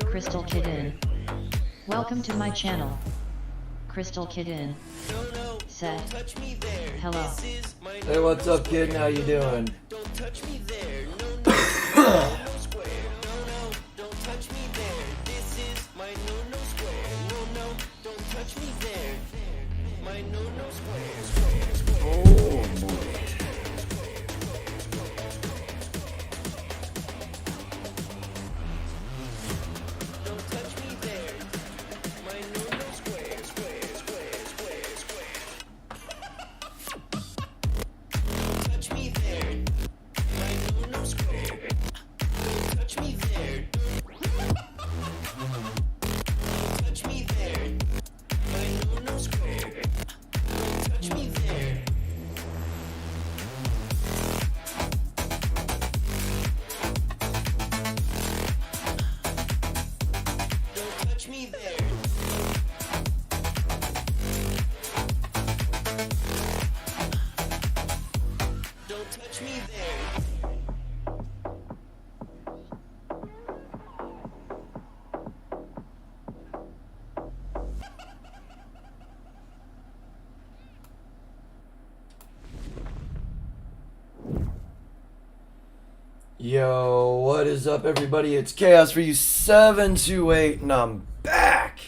Crystal Kid in. Welcome to my channel. Crystal Kid in. Said. Hello. Hey, what's up, kid? How you doing? Yo, what is up, everybody? It's Chaos for you 728, and I'm back.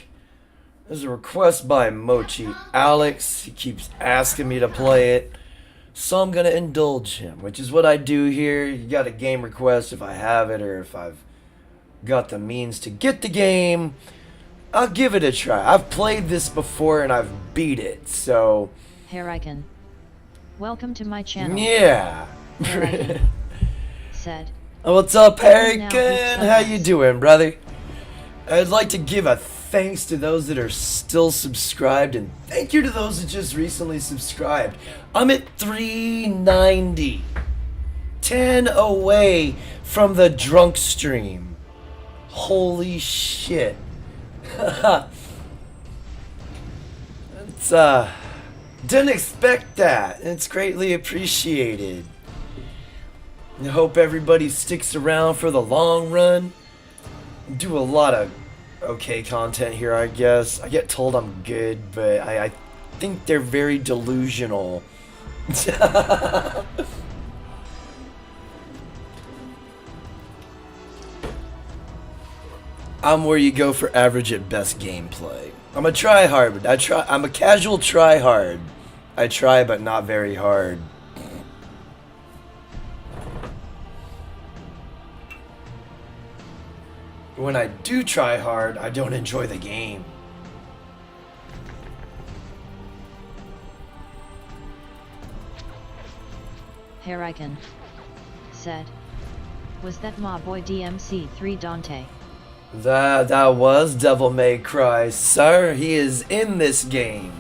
There's a request by Mochi Alex. He keeps asking me to play it, so I'm gonna indulge him, which is what I do here. You got a game request, if I have it, or if I've got the means to get the game, I'll give it a try. I've played this before and I've beat it, so Hurricane. Welcome to my channel. yeah. Said. What's up, Hurricane? How you doing, brother? I'd like to give a thanks to those that are still subscribed, and thank you to those that just recently subscribed. I'm at 390. 10 away from the drunk stream. Holy shit. It's, didn't expect that. It's greatly appreciated. I hope everybody sticks around for the long run. Do a lot of okay content here, I guess. I get told I'm good, but I think they're very delusional. I'm where you go for average at best gameplay. I'm a tryhard, but I'm a casual tryhard. I try, but not very hard. When I do try hard, I don't enjoy the game. Hurricane. Said. Was that my boy DMC3 Dante? That was Devil May Cry, sir. He is in this game.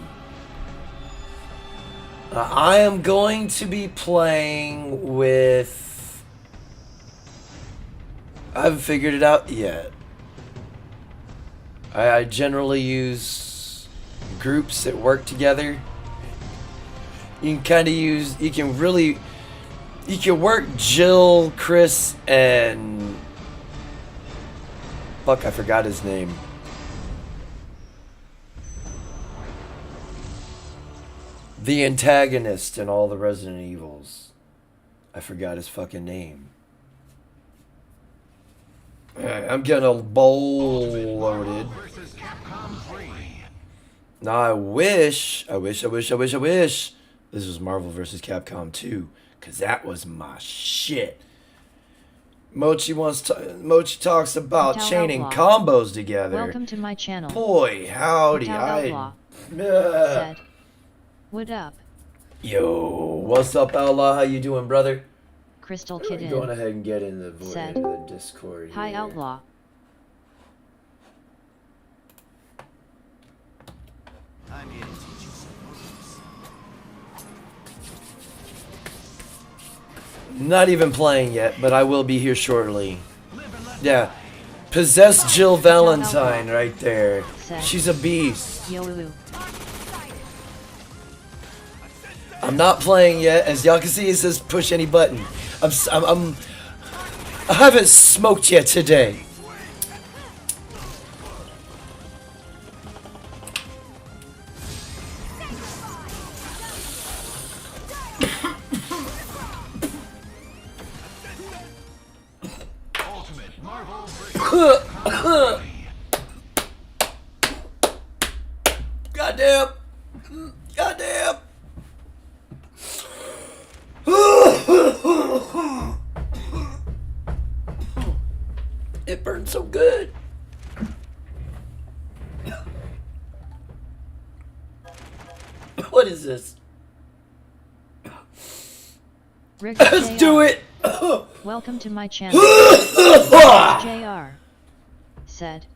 I am going to be playing with... I haven't figured it out yet. I generally use groups that work together. You can kind of use... You can work Jill, Chris, and... Fuck, I forgot his name. The antagonist in all the Resident Evils. I forgot his fucking name. I'm getting a bowl loaded. Now I wish this was Marvel vs. Capcom 2, cause that was my shit. Mochi talks about Hotel chaining Outlaw. combos together. Welcome to my channel. Boy, howdy, Hotel Outlaw. Said. What up? Yo, what's up, Outlaw? How you doing, brother? Crystal Kid in. Going ahead and get in the Said. into the Discord. Hi here. Outlaw. I'm here to teach you some moves. Not even playing yet, but I will be here shortly. Yeah. Possessed Jill Valentine right there. Said. She's a beast. Yo. I'm not playing yet. As y'all can see, it says push any button. I haven't smoked yet today. Goddamn. Goddamn. It burns so good. What is this? Rick Let's JR. do it. Welcome to my channel. JR said.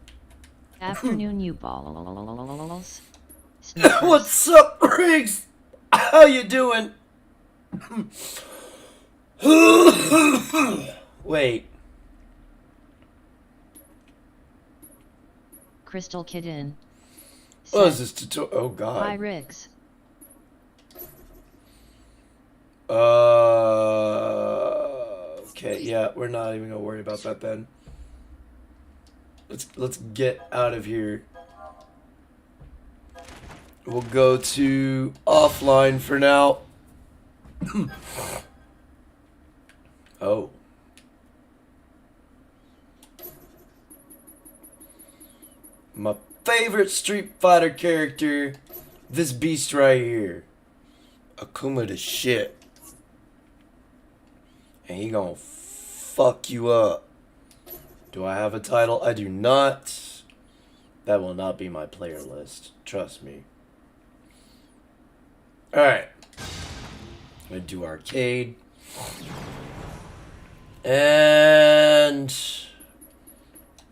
Afternoon, you balls. Snickers. What's up, Riggs? How you doing? Wait. Crystal Kitten. What said, is this tutorial? Oh God. Hi, Riggs. Okay, yeah, we're not even gonna worry about that then. Let's get out of here. We'll go to offline for now. Oh. My favorite Street Fighter character, this beast right here. Akuma the shit. And he gonna fuck you up. Do I have a title? I do not. That will not be my player list. Trust me. Alright. I'm gonna do arcade. And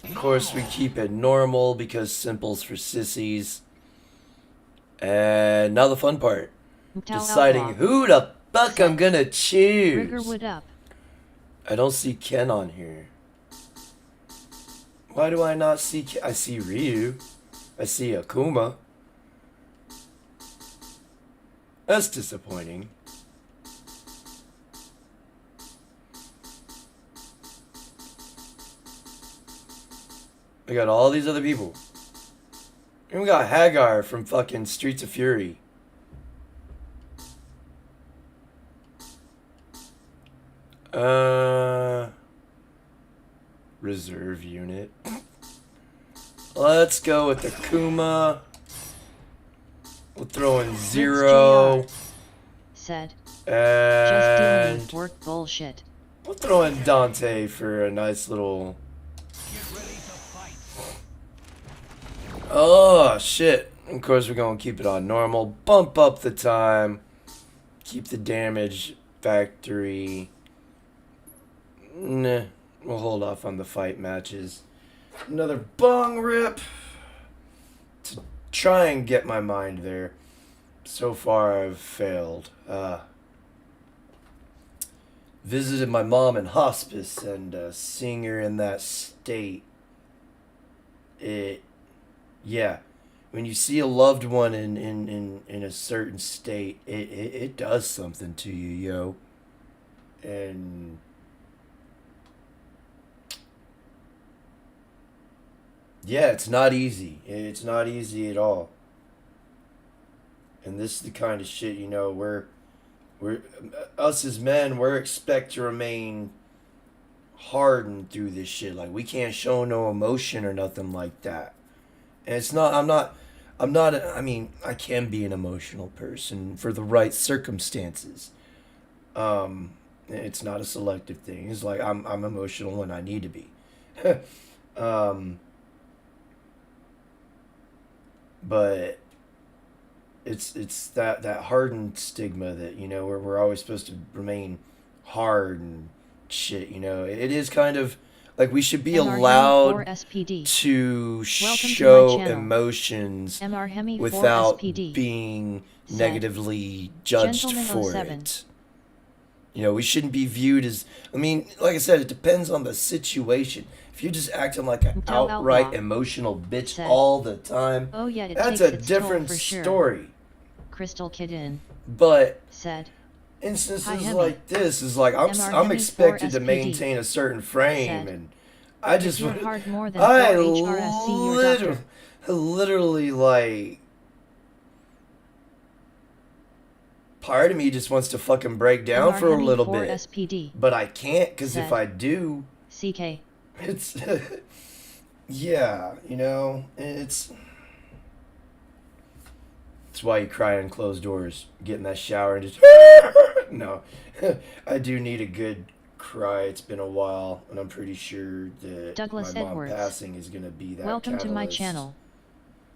of course we keep it normal because simple's for sissies. And now the fun part. Deciding who the fuck I'm gonna choose. Riggerwood up. I don't see Ken on here. Why do I not see Ken? I see Ryu. I see Akuma. That's disappointing. We got all these other people. And we got Hagar from fucking Streets of Fury. Reserve unit. Let's go with Akuma. We'll throw in Zero. Said. Just And dealing with work bullshit. we'll throw in Dante for a nice little... Oh, shit. Of course, we're going to keep it on normal. Bump up the time. Keep the damage factory. Nah, we'll hold off on the fight matches. Another bong rip to try and get my mind there. So far, I've failed. Visited my mom in hospice, and seeing her in that state, yeah, when you see a loved one in a certain state, it does something to you, yo. And yeah, it's not easy. It's not easy at all. And this is the kind of shit, you know, we're us as men, we're expect to remain hardened through this shit. Like, we can't show no emotion or nothing like that. And it's not, I mean, I can be an emotional person for the right circumstances. It's not a selective thing. It's like, I'm emotional when I need to be. But it's that hardened stigma that, you know, we're always supposed to remain hard and shit, you know. It is kind of like we should be allowed to show emotions without being negatively judged for it. You know, we shouldn't be viewed as, I mean, like I said, it depends on the situation. if you're just acting like an Tell outright Outlaw. emotional bitch Said. all the time, Oh yeah, it that's takes a its toll different for sure. story. Crystal Kid in. But Said. instances Hi, Hemi. like this is like I'm MR I'm Hemi expected to 4 SPD. maintain a certain frame, Said. and I just If you're hard more than I 4 HRS, see your doctor. literally like part of me just wants to fucking break down MR for a Hemi little 4 bit, SPD. but I can't because if Said. I do, CK. it's yeah, you know, it's why you cry in closed doors, get in that shower and just no. I do need a good cry. It's been a while, and I'm pretty sure that Douglas my mom Edwards. passing is gonna be that. Welcome to my catalyst. channel.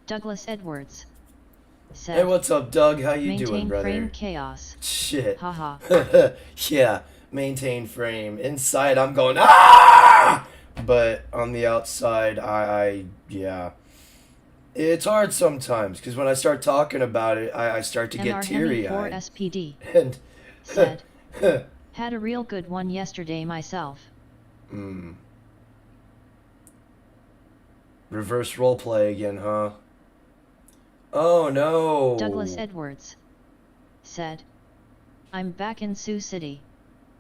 Douglas Edwards. Said. Hey, what's up, Doug? How you Maintain doing, brother? frame chaos. Shit. Haha. Yeah, maintain frame. Inside, I'm going ah, but on the outside, I yeah. It's hard sometimes because when I start talking about it, I start to get MR Hemi 4 teary-eyed. SPD. And Said. Had a real good one yesterday myself. Reverse roleplay again, huh? Oh no. Douglas Edwards. Said. I'm back in Sioux City.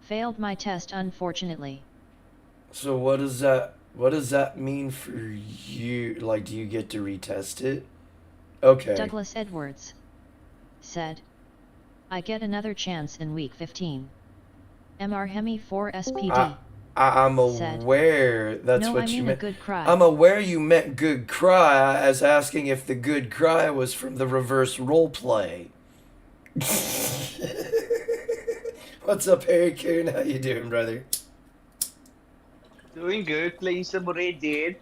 Failed my test unfortunately. So what does that mean for you? Like, do you get to retest it? Okay. Douglas Edwards. Said. I get another chance in week 15. MR Hemi 4 SPD. I'm Said. aware that's No, what I you mean meant. a good cry. I'm aware you meant good cry as asking if the good cry was from the reverse roleplay. What's up, Harry Coon? How you doing, brother? Doing good, playing some Red Dead,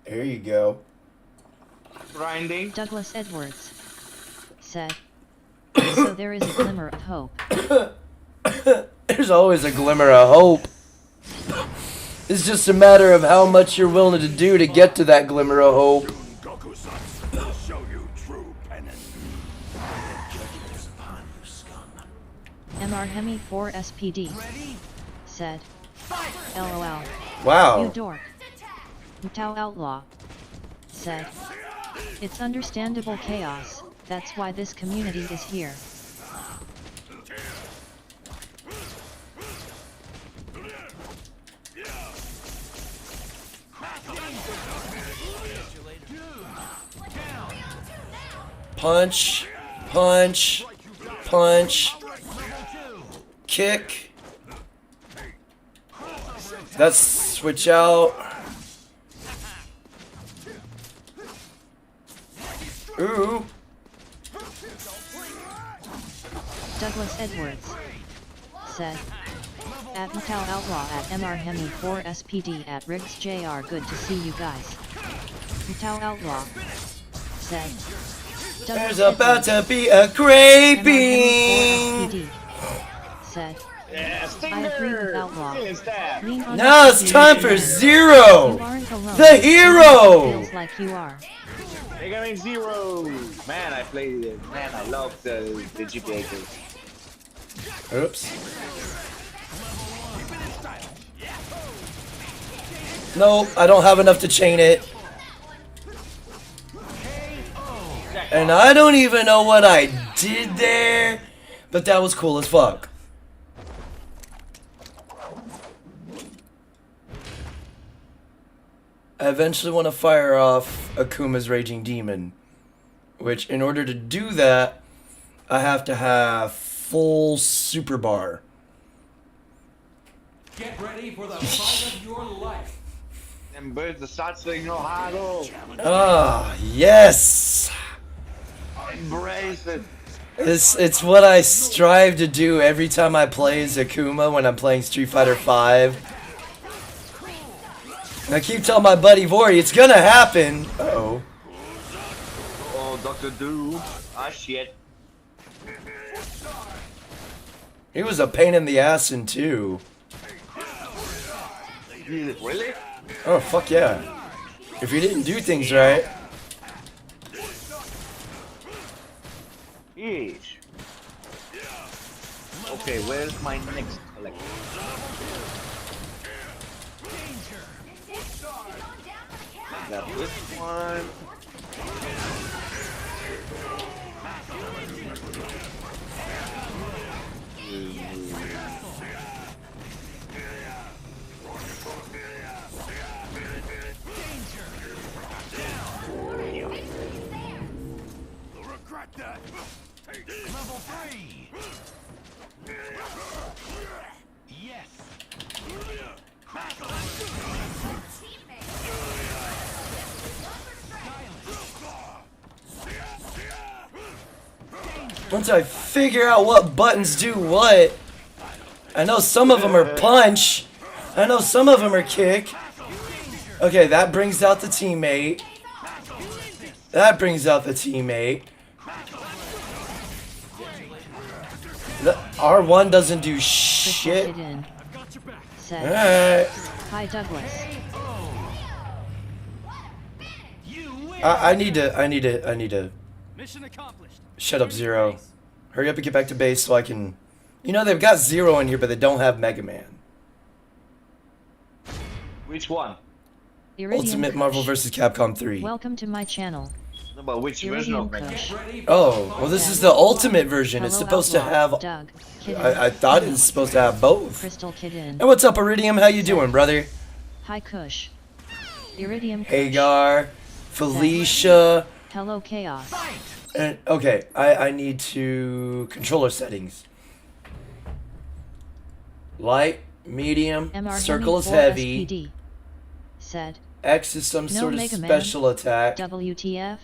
There you go. grinding. Douglas Edwards. Said. So there is a glimmer of hope. There's always a glimmer of hope. It's just a matter of how much you're willing to do to get to that glimmer of hope. MR Hemi 4 SPD. Said. LOL. You Wow. dork. Tao Outlaw. Said. It's understandable chaos, that's why this community is here. Punch, punch, punch, kick. That's switch out. Ooh. Douglas Edwards. Said. At Tao Outlaw at MR Hemi 4 SPD at Riggs JR. Good to see you guys. Tao Outlaw. Said. There's about to be a graving. SPD. Said. Yeah, I agree with Stinger! Outlaw. Killing stab! Lean on Now the it's time for You Zero, aren't alone. the hero. Feels like you are. Mega Man Zero! Man, I played it. Man, I love the GTA games. Oops. No, I don't have enough to chain it. And I don't even know what I did there, but that was cool as fuck. I eventually want to fire off Akuma's Raging Demon, which in order to do that, I have to have full super bar. Get ready for the fight of your life. And birds the shots so you know how to go. Ah, yes! Embrace it. It's what I strive to do every time I play as Akuma when I'm playing Street Fighter V. And I keep telling my buddy Vori, it's gonna happen. Uh-oh. Oh, Dr. Doom. Ah, shit. He was a pain in the ass in 2. Really? Oh, fuck yeah. If you didn't do things right. Yeesh. Okay, where's my next collection? Got this one. Regret that. Level 3. Yes. Once I figure out what buttons do what, I know some of them are punch. I know some of them are kick. Okay, that brings out the teammate. That brings out the teammate. The R1 doesn't do shit. Crystal Kid in. Said, Alright. hi Douglas. I need to Mission accomplished. shut up, Zero. Hurry up and get back to base so I can... You know, they've got Zero in here, but they don't have Mega Man. Which one? Iridium Ultimate Kush. Marvel vs. Capcom 3. Welcome to my channel. No, but which version Iridium of Mega Kush. Man? Oh, well this is the Ultimate version. It's Hello, supposed to Outlaw, have... Doug, Kid in. I thought it was supposed to have both. Crystal Kid in. And what's up, Iridium? How you doing, brother? Hi Kush. Iridium Kush. Hagar, Felicia... Hello Chaos. And, okay, I need to... Controller settings. Light, medium, MR circle is Hemi 4 heavy. SPD. Said, X is some No sort of Mega Man. special attack. WTF?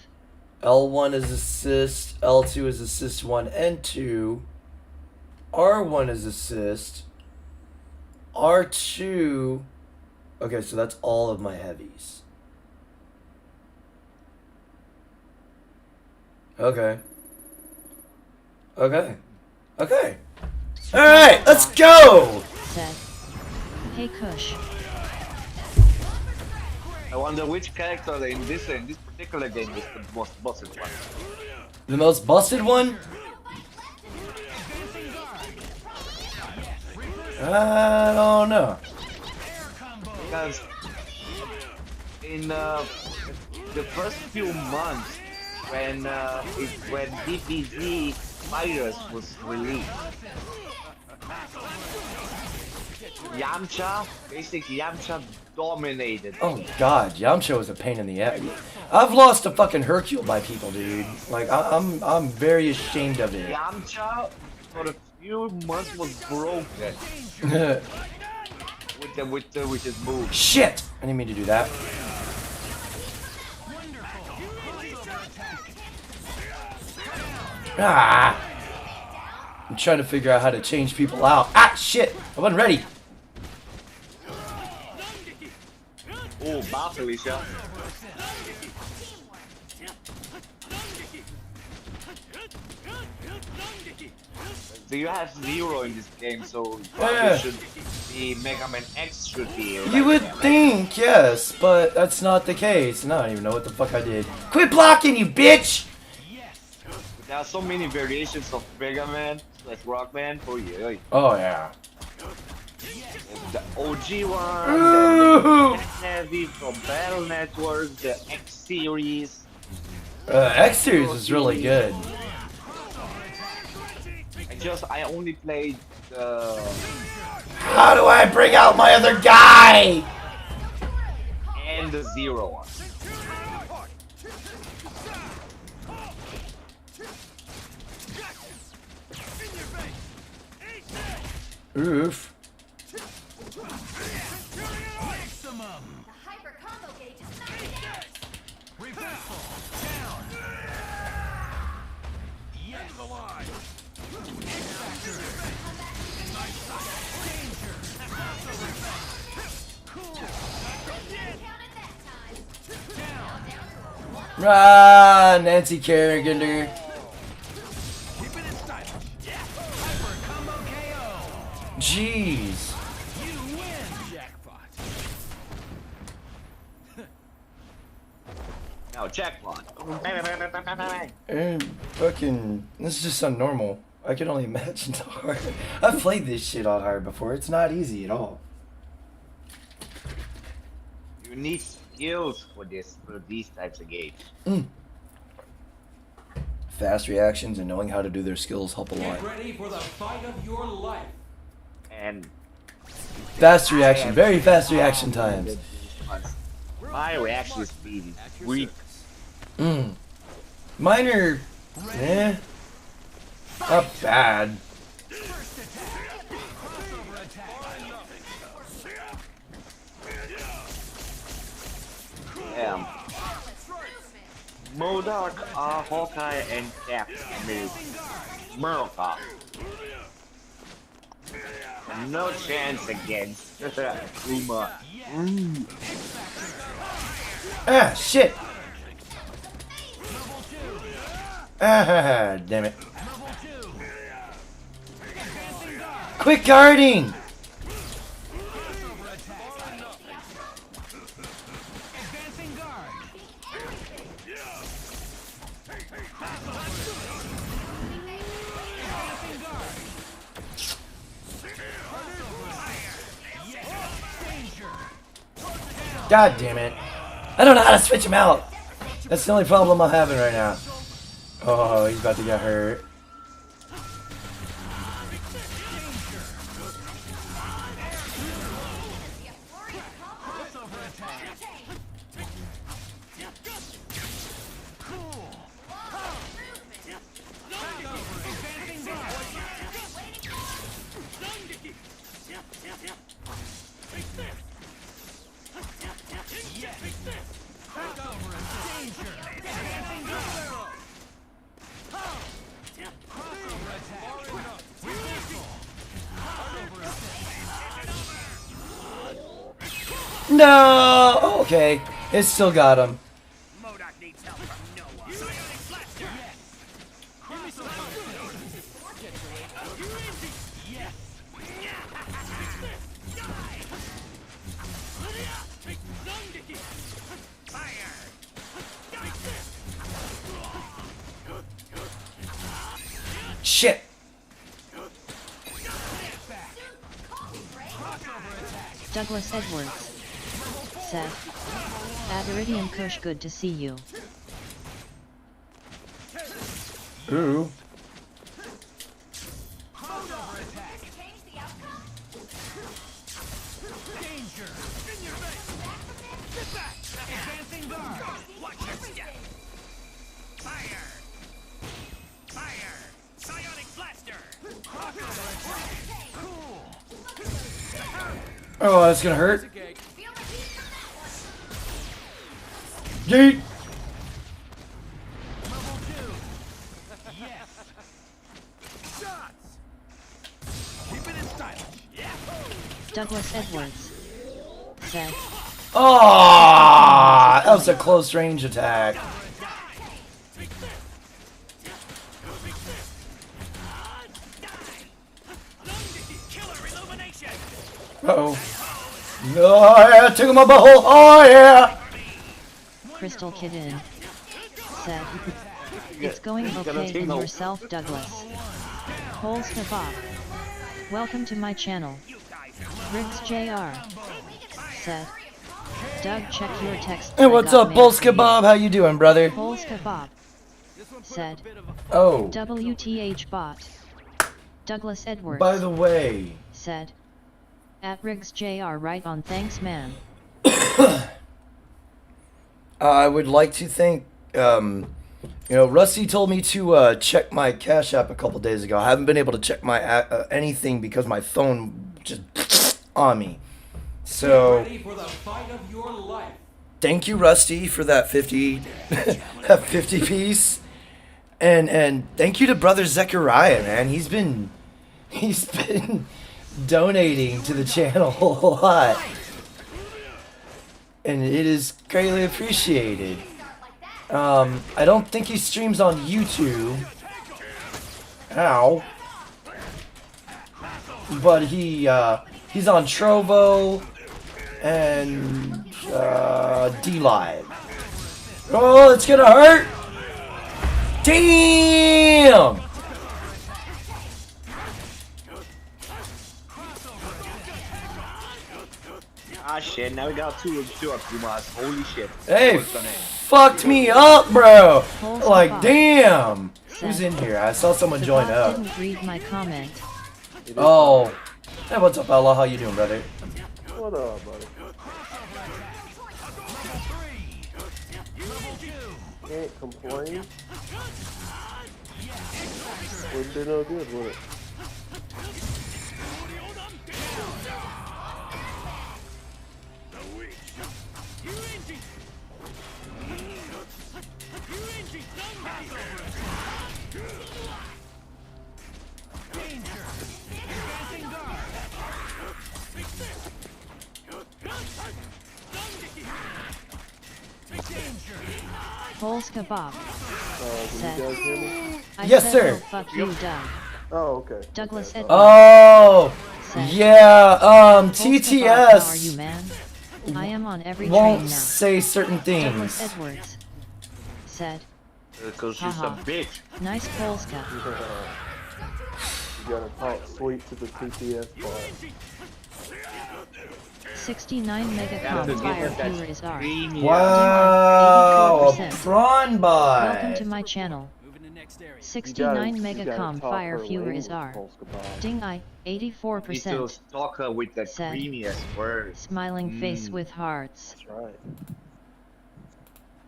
L1 is assist. L2 is assist 1 and 2. R1 is assist. R2... Okay, so that's all of my heavies. Okay. Okay. Okay. Alright, let's go! Said, hey Kush. I wonder which character in this particular game is the most busted one. The most busted one? I don't know. Because in the first few months when when DBZ Virus was released, Yamcha, basically Yamcha dominated. Oh god, Yamcha was a pain in the ass. I've lost a fucking Hercule by people, dude. Like I'm very ashamed of it. Yamcha for a few months was broken with his moves. Shit! I didn't mean to do that. Ah! I'm trying to figure out how to change people out. Ah, shit! I wasn't ready. Oh, bye, Felicia. So you have Zero in this game, so probably Yeah. should be Mega Man X should be. You would think, yes, but that's not the case. And I don't even know what the fuck I did. Quit blocking, you bitch! There are so many variations of Mega Man, like Rockman for you. Oh, yeah. The OG one, Ooh. the Heavy from Battle Network, the X series. X series is really good. I only played the How do I bring out my other guy? and the Zero one. Oof. Run, Nancy Kerrigan. Jeez. Now jackpot. And fucking, this is just unnormal. I can only imagine the hard. I've played this shit on hard before. It's not easy at all. You need skills for these types of games. Fast reactions and knowing how to do their skills help a lot. Get ready for the fight of your life. And Fast reaction, very fast reaction times. my reaction speed is weak. Mine are, not bad. Damn. Modoc, Hawkeye, and Capcom is America. No chance against Kuma. Ah, shit. Ah, damn it. Quick guarding! God damn it. I don't know how to switch him out. That's the only problem I'm having right now. Oh, he's about to get hurt. No! Oh, okay. It still got him. Modoc needs help from no one. Psionic blaster. Yes. Fire. Shit. Douglas Edwards said, Aberidian Kush, good to see you. Ooh. Advancing guard. Watch your step. Fire. Fire. Psionic blaster. Oh, that's gonna hurt. Yeet. Level 2. Yes. Shots. Keep it in style. Yeah. Douglas Edwards said, Oh, that was a close range attack. Killer illumination. Uh-oh. Oh, yeah, took him up a hole. Oh, yeah. Crystal Kidden said, it's going okay and yourself, Douglas. Holes Kebab. Welcome to my channel. Riggs JR said, Doug, check your text. Hey, what's up, Bulls Kebab? How you doing, brother? Holes Kebab said, Oh, WTH bot. Douglas Edwards by the way, said, at Riggs JR right on, thanks man. I would like to thank, Rusty told me to check my Cash App a couple days ago. I haven't been able to check my anything because my phone just on me. So, Ready for the fight of your life. thank you, Rusty, for that 50, that 50 piece, and thank you to Brother Zechariah, man. He's been donating to the channel a lot, and it is greatly appreciated. I don't think he streams on YouTube. Ow. But he's on Trovo and D-Live. Oh, it's gonna hurt! Damn! Ah, shit. Now we got two Akumas. Holy shit. Hey, What's on it? fucked me up, bro. Holes Like, above. damn. Said, Who's in here? I saw someone the join bot up. didn't read my comment. Oh. Hey, what's up, Ella? How you doing, brother? What up, buddy? Can't complain. Wouldn't do no good, would it? Holes kebab. Can you guys hear me? I Yes, said, sir. "Oh, fuck you, Doug." Oh, okay. Douglas Okay, Edwards. Oh. Said, Yeah, "Holes kebab, how are you, TTS man? I am on every won't train now. say certain Douglas things. Edwards said, Because she's a Haha. bitch. nice Polska. You gotta talk sweet to the TTS bot. 69 Yeah, megacom the fire game that's viewer is R. creamy. Wow, a 84%. prawn Welcome to bot. my channel. Moving to next area. 69 You gotta megacom talk fire her viewer is language, R. Polska bot. Ding I, Need to 84%. stalk her with the Said. creamiest words. Smiling face with hearts. That's right.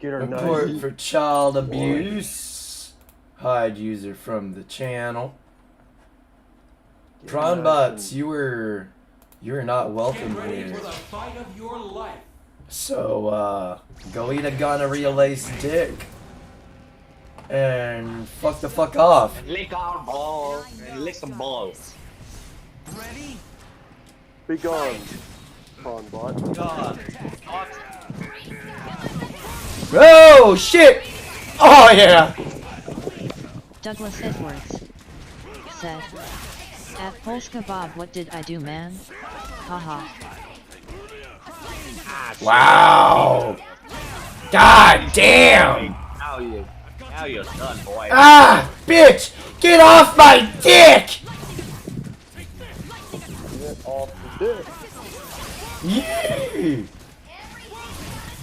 Get her Report nice. for child abuse. Hide user from the channel. Get Prawn nice bots, and- you were not welcome Get ready here. for the fight of your life. So, go eat a gonorrhea laced dick. And fuck the fuck off. Lick our balls. And lick some balls. Ready? Be gone, prawn bot. God. Oh, shit! Oh, yeah! Douglas Edwards said, at Polska Bob, what did I do, man? Haha. Wow! God damn! Now you're done, boy. Ah! Bitch! Get off my dick! Get off the dick. Yee!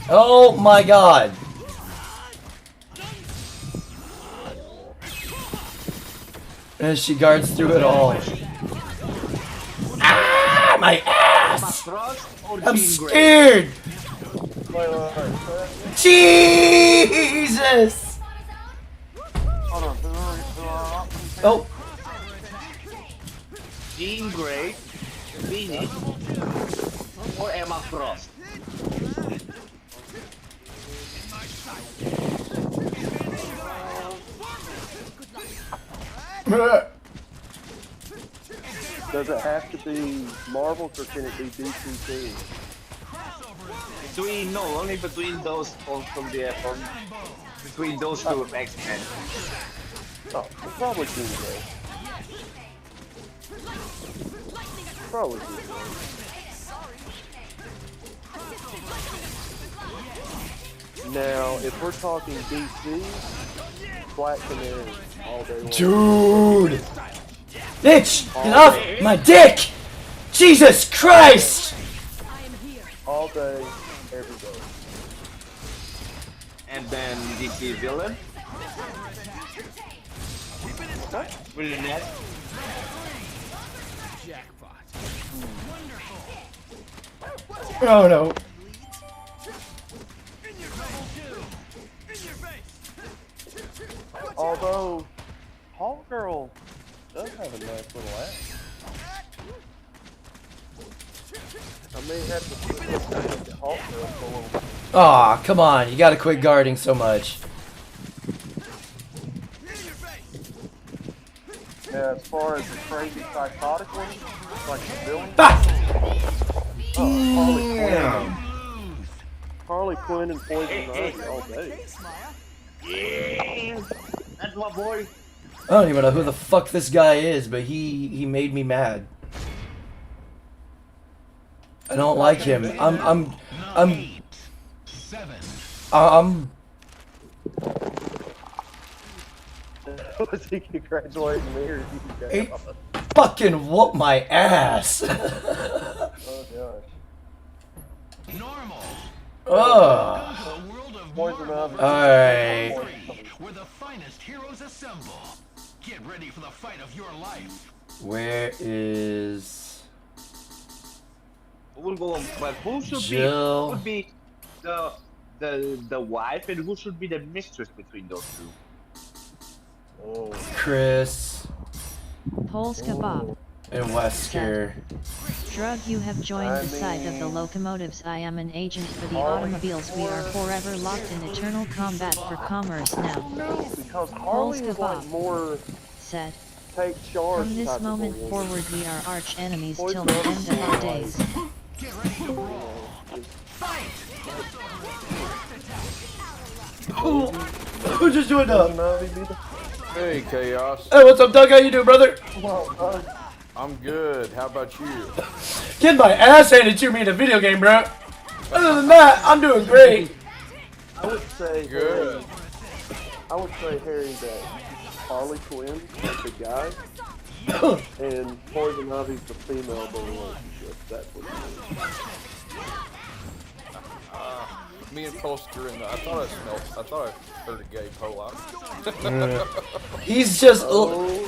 Oh my god! And she guards through it all. Ah! My ass! I'm scared! Wait. Jesus! Hold on. Who are options? Oh, Jean Grey, Phoenix, or Emma Frost. Does it have to be Marvels or can it be DC too? Only between those between those two of X-Men. Oh, probably Jean Grey. Probably Jean Grey. Now, if we're talking DC, Black Canary all day long. dude! Bitch! Get off my dick! Jesus Christ! All day, every day. And then DC villain. With the net. Oh no. Although, Hawk Girl does have a nice little ass. I may have to put the Hawk Girl for a little. Aw, come on, you gotta quit guarding so much. Now, as far as the crazy psychotic one, like the villain, Ah! Harley Damn. Quinn. Harley Quinn and Poison Ivy all day. Yeah, that's my boy. I don't even know who the fuck this guy is, but he made me mad. I don't like him. I'm Was he congratulating me or you he guys? fucking whoop my ass. Oh gosh. Ugh. Poison Ivy. Alright. Where the finest heroes assemble. Get ready for the fight of your life. Where is We'll go on, but who should Jill? would be the wife and who should be the mistress between those two? Oh. Chris Polska Bob. and Wesker? Drug, you have joined the side of the locomotives. I am an agent for the automobiles. We are forever locked in eternal combat for commerce now. No, because Harley is like more Said. take charge. From this type of moment woman. forward we are arch enemies till the end of our days. Who just joined up? Poison Ivy be the- Hey, Chaos. Hey, what's up, Doug? How you doing, brother? Well, I'm good. How about you? Getting my ass handed to me in a video game, bro. Other than that, I'm doing great. I would say Good. I would say Harry that Harley Quinn is the guy and Poison Ivy's the female of the relationship. That's what it is. Me and Polster and I thought I heard a gay pole He's just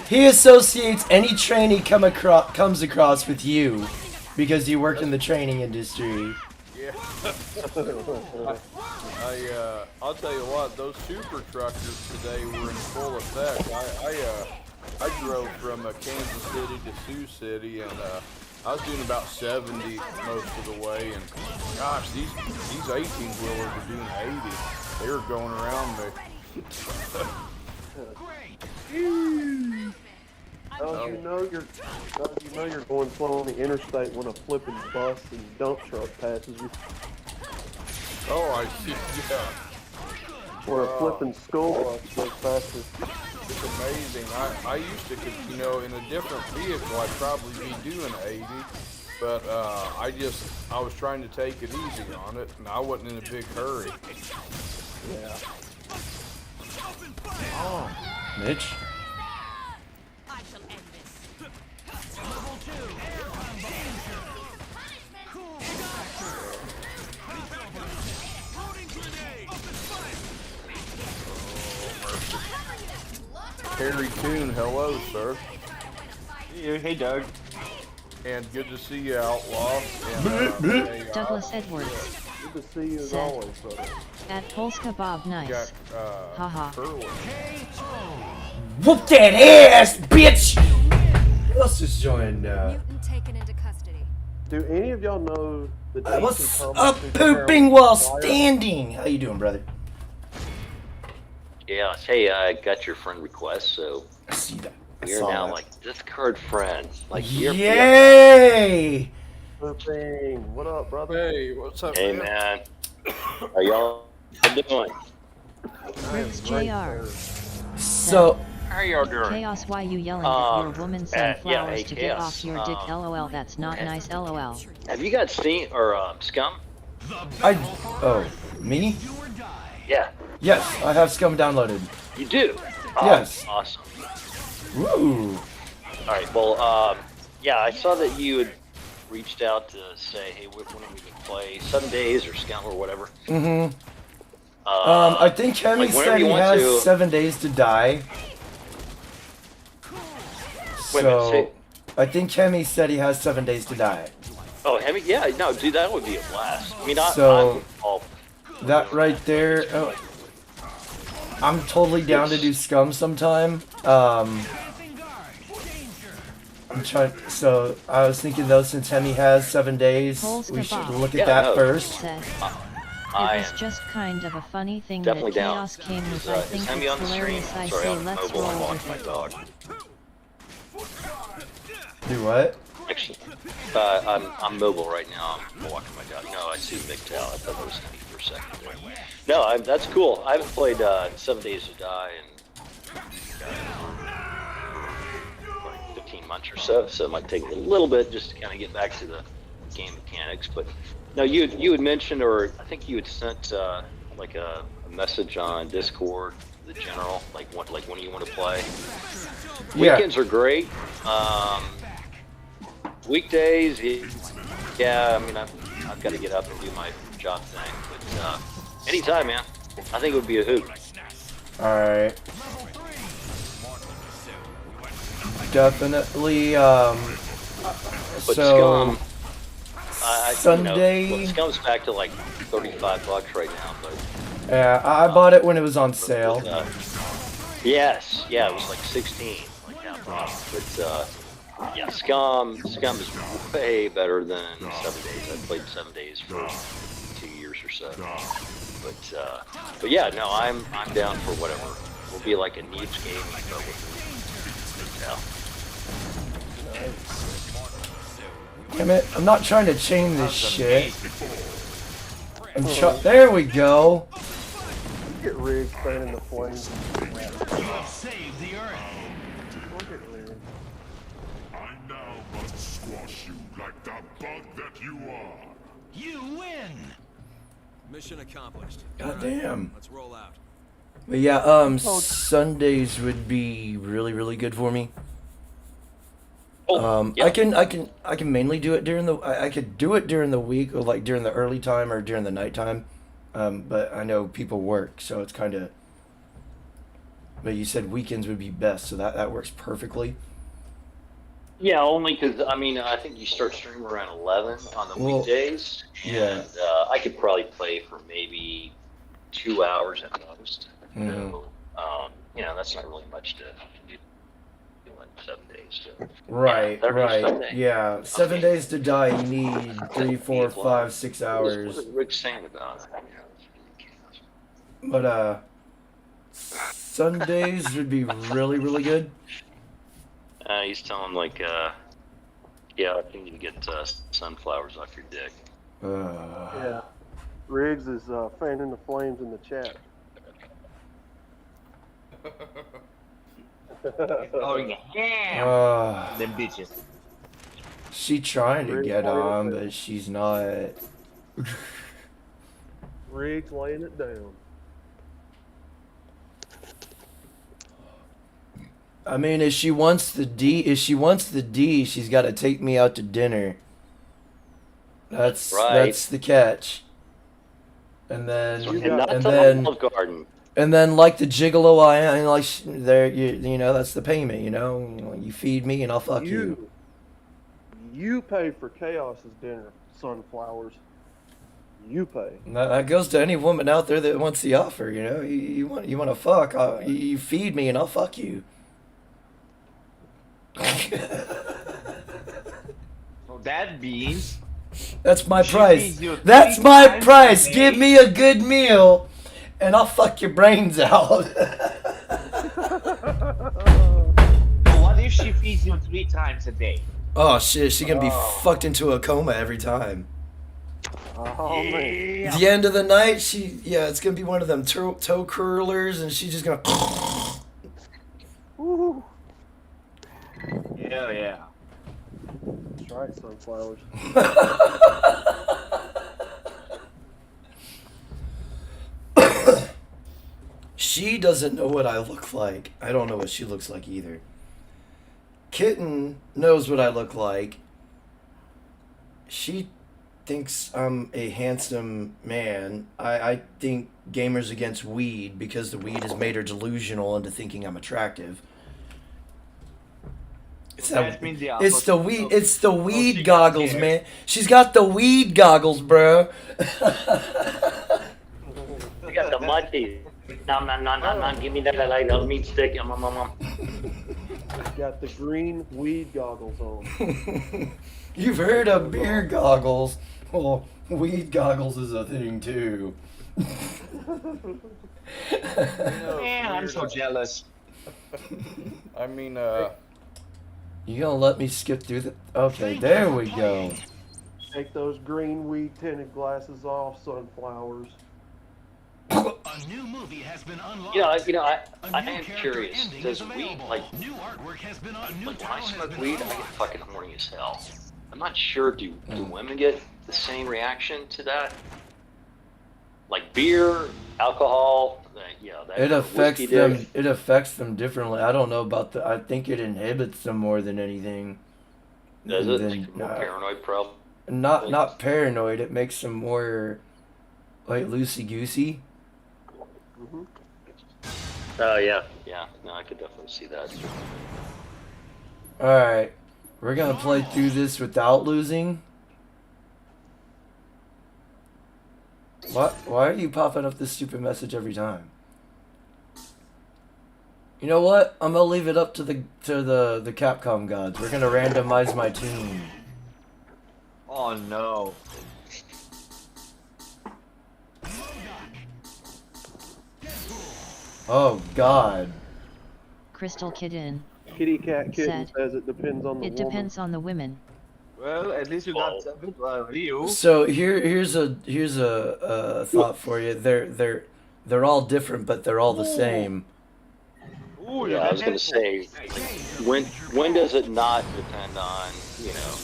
he associates any train he comes across with you because you work in the training industry. Yeah. I'll tell you what, those super truckers today were in full effect. I drove from Kansas City to Sioux City, and I was doing about 70 most of the way. And gosh, these 18-wheelers were doing 80. They were going around me. You know you're going slow on the interstate when a flipping bus and dump truck passes you, Oh, I see. Yeah. or a flipping school bus goes faster. It's amazing. I used to, in a different vehicle, I'd probably be doing 80, but I was trying to take it easy on it, and I wasn't in a big hurry. Yeah. Mitch? I shall end this. Harry Coon, hello, sir. Hey, Doug. And good to see you, Outlaw. And, hey, Douglas Edwards. Good to see you as Said. always, brother. At Polska Bob got nice. Haha. Curly. Whoop that ass, bitch! Who else just joined? Mutant taken into custody. Do any of y'all know the DC What's Comics up, superhero pooping while Flyer? standing? How you doing, brother? Yeah, hey, I got your friend request, so I see that. I we're saw now that. like Discord friends. Like you're Yay! Pooping. What up, brother? Hey, what's up, Hey man, how y'all doing? Riggs Jr. So, How y'all doing? Chaos, why you yelling at your woman yeah, sunflowers hey, to get Chaos, off your dick? LOL, that's not nice. LOL. Have you got Steam or Scum? me? Yeah, Yes, I have Scum downloaded. you do. Oh, Yes. Awesome. Woo! All right. Well, yeah, I saw that you had reached out to say, hey, when are we gonna play? 7 days or Scum or whatever. Mm-hmm. I think Kemi like whenever said you he want has to. 7 days to die. Wait a minute, So, say- I think Kemi said he has 7 days to die. Oh, Hemi, yeah, no, dude, that would be a blast. I mean, So- I'm all That right there. Oh, I'm totally down to do Scum sometime. I'm trying. So I was thinking though, since Hemi has 7 days, we should look at Yeah, that no. first. Said. I It was am just kind of a funny thing definitely that down. Chaos came with. Is, I is think Hemi it's on the stream? hilarious. I Sorry, say I'm let's mobile. I'm roll walking with my it. dog. Do what? Actually, I'm mobile right now. I'm walking my dog. No, I see MGTOW. I thought that was me for a second there. No, that's cool. I haven't played 7 Days to Die in like 15 months or so it might take a little bit just to kind of get back to the game mechanics. But no, you had mentioned, or I think you had sent like a message on Discord, the general, like when you want to play. Yeah. Weekends are great. Weekdays, yeah. I mean, I've got to get up and do my job thing. But anytime, man. I think it would be a hoot. Alright. Definitely, But so... Scum, Sunday... well, Scum's back to like $35 right now, but... Yeah, I bought it when it was on sale. Yes, yeah, it was like 16, like half off. But yeah, Scum is way better than 7 Days. I played 7 Days for 2 years or so. But yeah, no, I'm down for whatever. We'll be like a Needs game, but yeah. Damn it, I'm not trying to chain this shit. There we go. Get rigged, fan in the flames. Save the Earth. Look at rigged. I now must squash you like the bug that you are. You win. Mission accomplished. God damn. Let's roll out. But yeah, Sundays would be really good for me. Yeah. I can mainly do it during the I could do it during the week or like during the early time or during the nighttime. But I know people work, so it's kind of. But you said weekends would be best, so that works perfectly. Yeah, only because I think you start streaming around 11 on the weekdays. Yeah. And I could probably play for maybe 2 hours at most. Mhm. So, that's not really much to do in 7 days. So. Right, Yeah, right. Sunday. Yeah, 7 days to die. You need 3, 4, 5, 6 hours. What is Rick saying about it? But Sundays would be really good. He's telling I think you can get sunflowers off your dick. Yeah. Riggs is fanning the flames in the chat. Oh yeah. Them bitches. She trying to get on, but she's not. Riggs laying it down. I mean, if she wants the D, she's got to take me out to dinner. That's the catch. And then and then like the gigolo I am, like there you know that's the payment. You feed me and I'll fuck you. You pay for Chaos's dinner, sunflowers. You pay. That goes to any woman out there that wants the offer. You want to fuck. You feed me and I'll fuck you. So that means that's my she price. feeds you That's 3 my times price. a day. Give me a good meal, and I'll fuck your brains out. What if she feeds you 3 times a day? Oh shit, she gonna be fucked into a coma every time. Oh man. The end of the night, it's gonna be one of them toe curlers, and she's just gonna. Woo. Yeah. That's right, sunflowers. She doesn't know what I look like. I don't know what she looks like either. Kitten knows what I look like. She thinks I'm a handsome man. I think gamers against weed because the weed has made her delusional into thinking I'm attractive. It's the weed goggles, man. She's got the weed goggles, bro. You got the mud teeth. No, give me that meat stick. Got the green weed goggles on. You've heard of beer goggles. Well, weed goggles is a thing too. Man, I'm so jealous. I mean, You gonna let me skip through the? Okay, there we go. Take those green weed tinted glasses off, sunflowers. A new movie has been unlocked. I am curious. Does weed New artwork has been when I smoke weed, I get fucking horny as hell. I'm not sure. Do women get the same reaction to that? Like beer, alcohol. It affects them. It affects them differently. I don't know about the. I think it inhibits them more than anything. Does it? More paranoid, probably. Not paranoid. It makes them more like loosey goosey. Oh yeah. Yeah. No, I could definitely see that. All right, we're gonna play through this without losing. What? Why are you popping up this stupid message every time? You know what? I'm gonna leave it up to the Capcom gods. We're gonna randomize my team. Oh no. Oh God. Crystal Kitten Kitty Cat Kitten said, says it depends on the it woman. depends on the women. Well, at least you got Ryu. So here's a thought for you. They're all different, but they're all the same. Ooh, Yeah, I was gonna say, like, when does it not depend on, you know?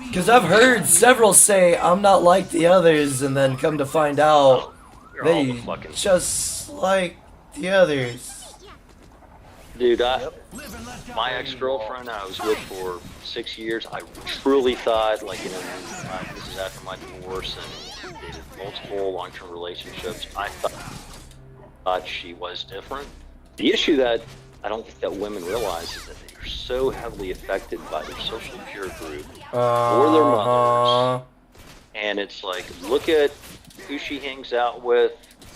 Because I've heard several say I'm not like the others, and then come to find out You're all the they fucking just like the others. dude. My ex-girlfriend I was with for 6 years. I truly thought, like, you know, this is after my divorce and dated multiple long-term relationships. I thought she was different. The issue that I don't think that women realize is that they are so heavily affected by their social peer group or their mothers. And it's like, look at who she hangs out with,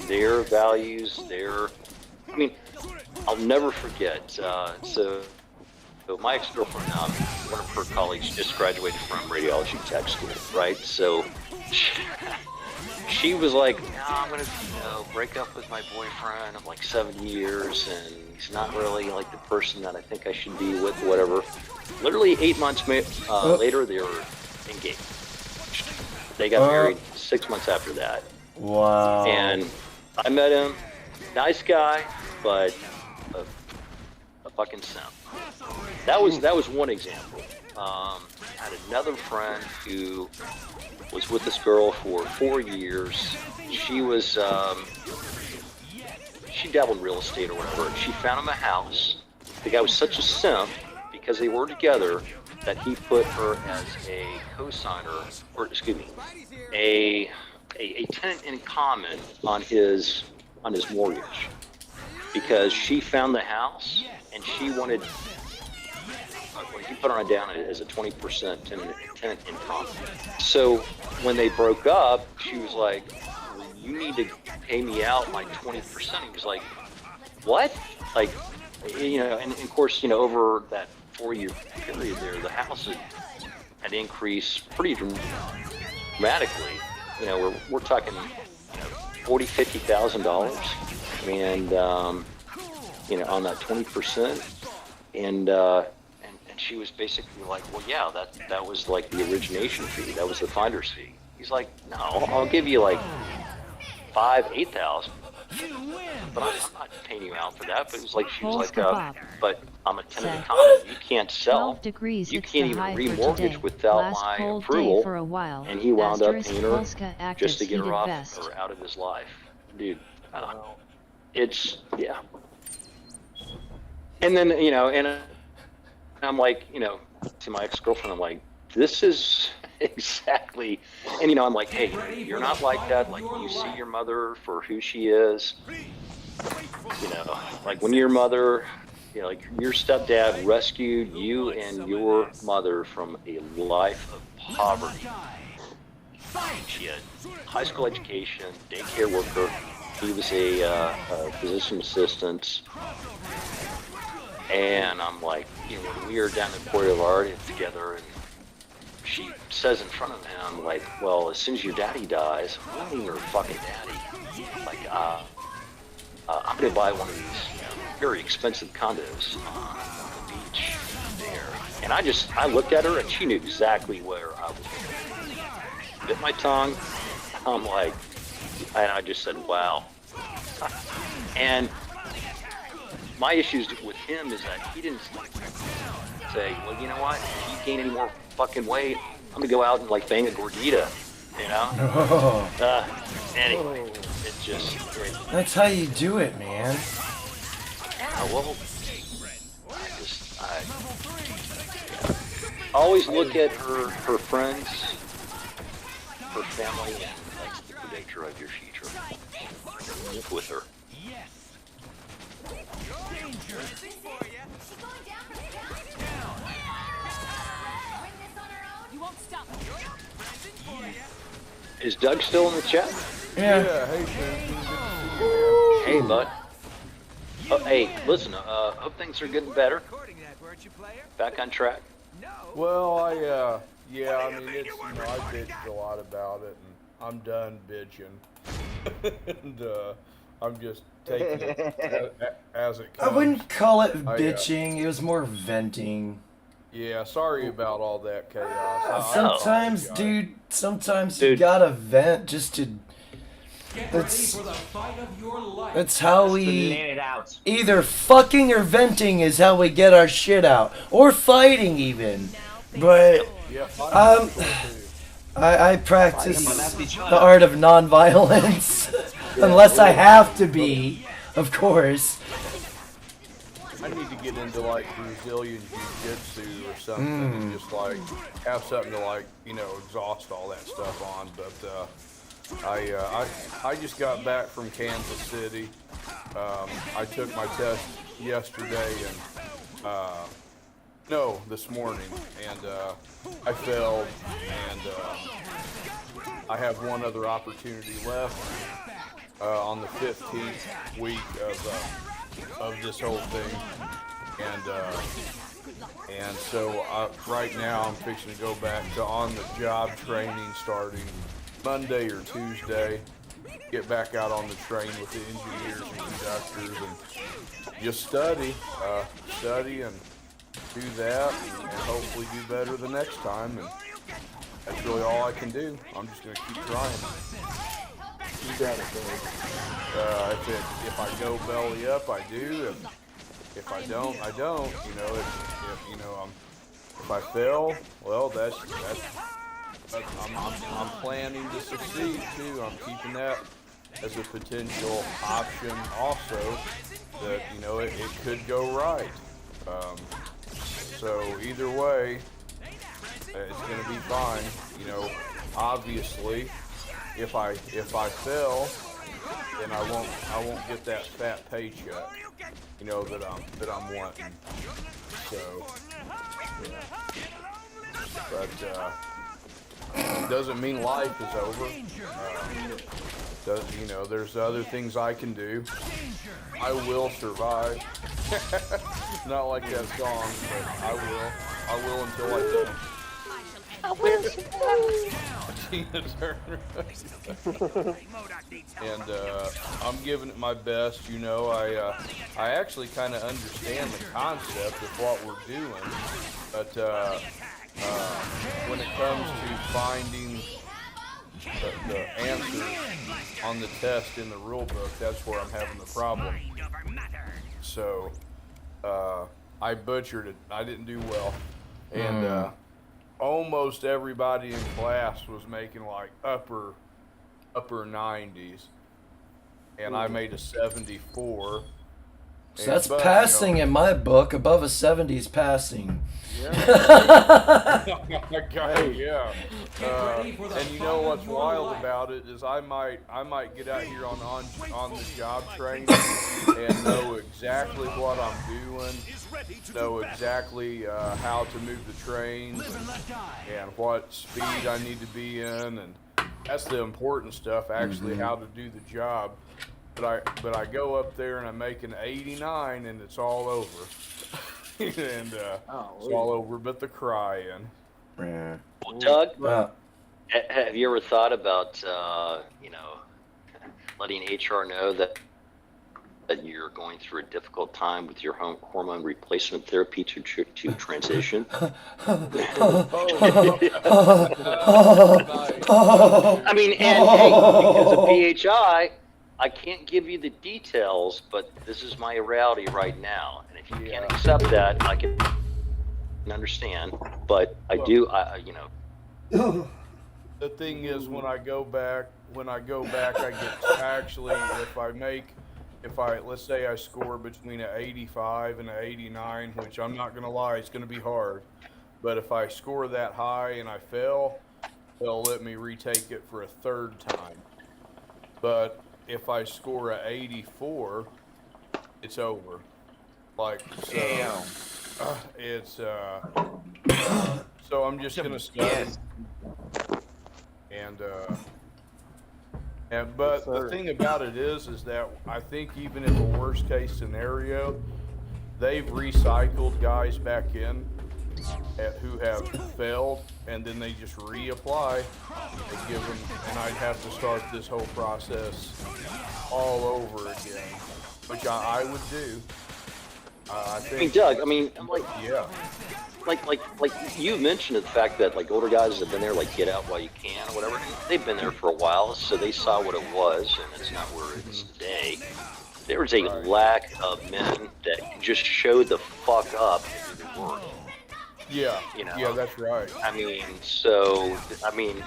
their values, I mean, I'll never forget. So my ex-girlfriend, one of her colleagues just graduated from radiology tech school, right? So she was like, no, I'm going to break up with my boyfriend of like 7 years, and he's not really like the person that I think I should be with, whatever. Literally 8 months later, they were engaged. They got married 6 months after that. Wow. And I met him, nice guy, but a fucking simp. That was one example. I had another friend who was with this girl for 4 years. She was, she dabbled in real estate or whatever. She found him a house. The guy was such a simp because they were together that he put her as a cosigner, or excuse me, a tenant in common on his mortgage, because she found the house and she wanted. He put her down as a 20% tenant in common. So when they broke up, she was like, well, you need to pay me out like 20%. He was like, what? Like, you know, and of course, you know, over that 4-year period there, the house had increased pretty dramatically. You know, we're talking, you know, $40,000, $50,000, and you know, on that 20%, and she was basically like, well, yeah, that was like the origination fee, that was the finder's fee. He's like, no, I'll give you like $8,000, but I'm not paying you out for that. But it was like, she was like, but I'm a tenant in common. You can't sell. Degrees, you it's can't the even high remortgage for without Last my cold approval. Day for a while. And he wound up Asterisk paying her Polska just to get her active off vest. or out of his life, dude. It's yeah. And then, you know, and I'm like, you know, to my ex-girlfriend, I'm like, this is exactly, and you know, I'm like, hey, you're not like that. Like, you see your mother for who she is. You know, like when your mother, you know, like your stepdad rescued you and your mother from a life of poverty. She had high school education, daycare worker. He was a physician assistant. And I'm like, you know, when we were down in Puerto Vallarta together, and she says in front of him, like, well, as soon as your daddy dies, I'm not even her fucking daddy. Like, I'm going to buy one of these, you know, very expensive condos on the beach there. And I looked at her, and she knew exactly where I was going. Bit my tongue. I'm like, and I just said, wow. And my issues with him is that he didn't say, well, you know what, if you gain any more fucking weight, I'm gonna go out and like bang a gordita, you know? Anyway, it just... That's how you do it, man. Yeah, well, I always look at her friends her family and likes the predictor of your future. Live with her. You won't stop. Is Doug still in the chat? Yeah, hey, Benson, good to see you, man. Hey, bud. Oh, hey, listen, hope things are getting better. Back on track. Well, yeah, I mean, it's, I bitched a lot about it, and I'm done bitching. And, I'm just taking it as it I comes. wouldn't call it bitching. It was more venting. Yeah, sorry about all that chaos. Sometimes, sometimes you gotta vent just to. That's how we. Let it out. Either fucking or venting is how we get our shit out, or fighting even. But I practice the art of non-violence, unless I have to be, of course. I need to get into like Brazilian Jiu-Jitsu or something and just like have something to like, exhaust all that stuff on. But I just got back from Kansas City. I took my test yesterday and this morning, and I failed, and I have one other opportunity left on the 15th week of this whole thing, and so right now I'm fixing to go back to on-the-job training starting Monday or Tuesday. Get back out on the train with the engineers and conductors and just study and do that and hopefully do better the next time. And that's really all I can do. I'm just gonna keep trying. You got it, man. If I go belly up, I do. If I don't, I don't. If I fail, well, that's I'm planning to succeed too. I'm keeping that as a potential option also, that it could go right. So either way, it's gonna be fine. Obviously, if I fail, then I won't get that fat paycheck, that I'm wanting. So, but doesn't mean life is over. There's other things I can do. I will survive. Not like that song, but I will until I don't. I will survive. Tina Turner. And I'm giving it my best. I actually kind of understand the concept of what we're doing, but when it comes to finding the answers on the test in the rule book, that's where I'm having the problem. So I butchered it. I didn't do well, and almost everybody in class was making like upper 90s, and I made a 74. So that's passing in my book. Above a 70 is passing. Yeah. Yeah. And you know what's wild about it is I might get out here on the job training and know exactly what I'm doing, know exactly how to move the trains and what speed I need to be in, and that's the important stuff, actually, how to do the job. But I go up there and I make an 89 and it's all over. And it's all over but the crying. Yeah. Well, Doug, have you ever thought about, letting HR know that you're going through a difficult time with your hormone replacement therapy to transition? I mean, and hey, because of PHI, I can't give you the details, but this is my reality right now. And if you can't accept that, I can understand. But I do. The thing is, when I go back, I get actually, let's say I score between an 85 and an 89, which I'm not gonna lie, it's gonna be hard. But if I score that high and I fail, they'll let me retake it for a third time. But if I score a 84, it's over. Like, so Damn. it's so I'm just gonna study Yes. and but the sir. thing about it is that I think even in the worst case scenario, they've recycled guys back in who have failed, and then they just reapply and give them, and I'd have to start this whole process all over again, which I would do. I I mean, think, Doug, I mean, I'm like, yeah, like you mentioned the fact that like older guys have been there, like get out while you can or whatever. They've been there for a while, so they saw what it was, and it's not where it is today. There was a lack of men that just showed the fuck up and did the work. yeah, You know? yeah, that's right. I mean, so I mean,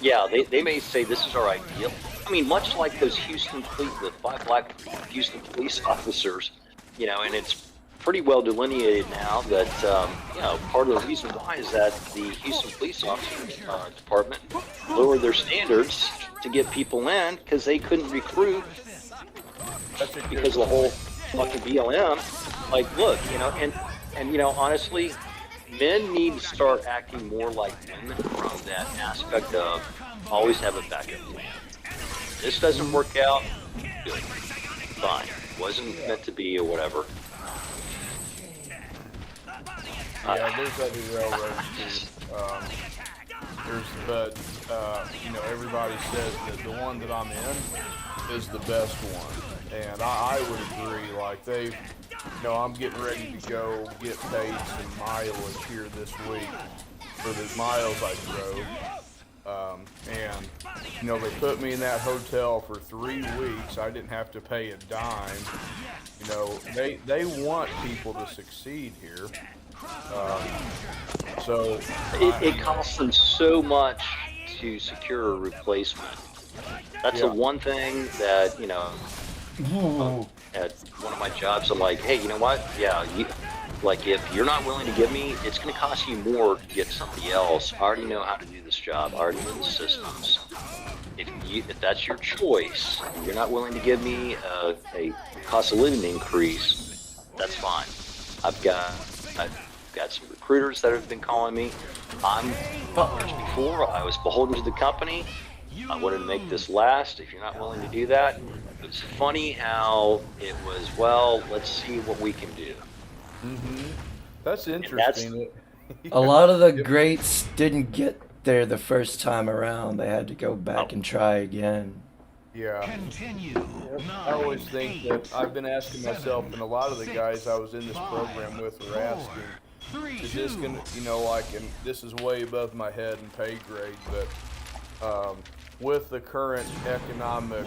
yeah, they may say this is our ideal. I mean, much like those the 5 black Houston police officers, you know, and it's pretty well delineated now that, you know, part of the reason why is that the Houston Police Officers Department lowered their standards to get people in because they couldn't recruit because of the whole fucking BLM. Like, look, you know, and you know, honestly, men need to start acting more like women from that aspect of always have a backup plan. This doesn't work out, good, fine. Wasn't meant to be or whatever. Yeah, there's other railroads too. You know, everybody says that the one that I'm in is the best one, and I would agree. Like you know, I'm getting ready to go get paid some mileage here this week for the miles I drove, and you know, they put me in that hotel for 3 weeks. I didn't have to pay a dime. You know, they want people to succeed here. So It costs them so much to secure a replacement. That's the one thing that, you know, at one of my jobs, I'm like, hey, you know what? Yeah, like if you're not willing to give me, it's going to cost you more to get somebody else. I already know how to do this job. I already know the systems. If that's your choice, and you're not willing to give me a cost of living increase, that's fine. I've got some recruiters that have been calling me. Whereas before, I was beholden to the company. I wanted to make this last. If you're not willing to do that, it was funny how it was, well, let's see what we can do. that's interesting. A lot of the greats didn't get there the first time around. They had to go back and try again. Yeah. I always think that I've been asking myself, and a lot of the guys I was in this program with were asking, is this gonna, you know, like, and this is way above my head and pay grade, but with the current economic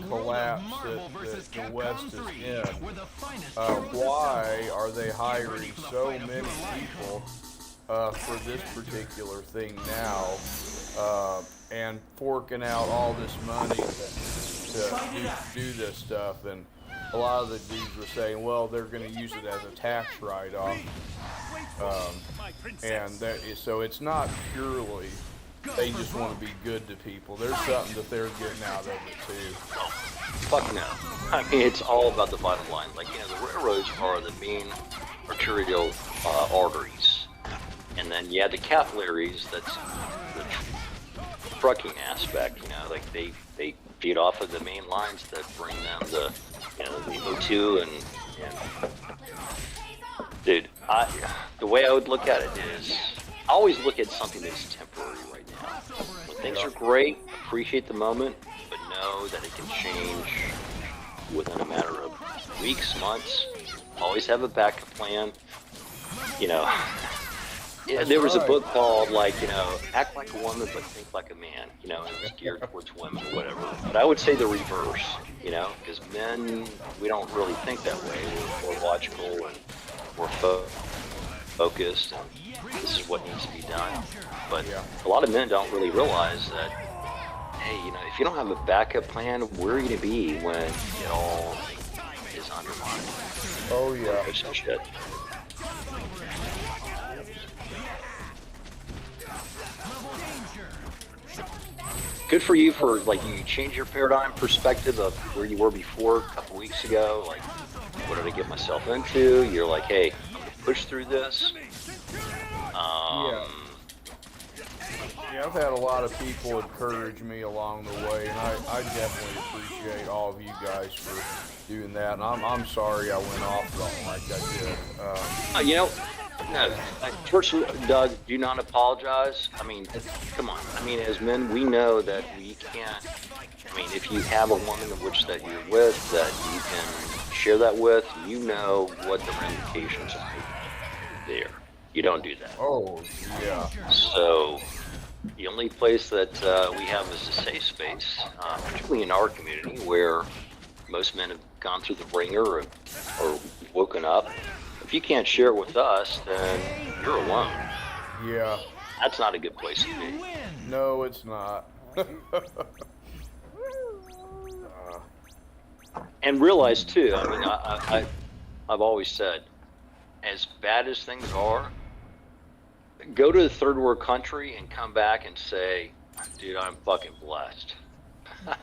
collapse that the West is in, why are they hiring so many people for this particular thing now, and forking out all this money to do this stuff? And a lot of the dudes were saying, well, they're going to use it as a tax write-off, and so it's not purely they just want to be good to people. There's something that they're getting out of it too. Fuck no. I mean, it's all about the bottom line. Like, you know, the railroads are the main arterial arteries. And then you have the capillaries, that's the trucking aspect, you know, like they feed off of the main lines that bring them the, you know, the O2 and dude, the way I would look at it is, I always look at something that's temporary right now. When things are great, appreciate the moment, but know that it can change within a matter of weeks, months. Always have a backup plan. You know, there was a book called, like, you know, Act Like a Woman but Think Like a Man, you know, and it was geared towards women or whatever. But I would say the reverse, you know, because men, we don't really think that way. We're more logical and more focused, and this is what needs to be done. But a lot of men don't really realize that, hey, you know, if you don't have a backup plan, where are you going to be when it all is undermined? Oh, yeah. Or some shit. good for you for like you change your paradigm perspective of where you were before a couple weeks ago. Like, what did I get myself into? You're like, hey, I'm gonna push through this. Yeah, I've had a lot of people encourage me along the way, and I definitely appreciate all of you guys for doing that. And I'm sorry I went off like I did. You know, no, first, Doug, do not apologize. I mean, come on. I mean, as men, we know that we can't. I mean, if you have a woman in which that you're with, that you can share that with, you know what the ramifications are there. You don't do that. Oh, yeah. So, the only place that we have is a safe space, particularly in our community, where most men have gone through the ringer or woken up. If you can't share it with us, then you're alone. Yeah. That's not a good place to be. No, it's not. And realize too, I mean, I've always said, as bad as things are, go to the third world country and come back and say, dude, I'm fucking blessed.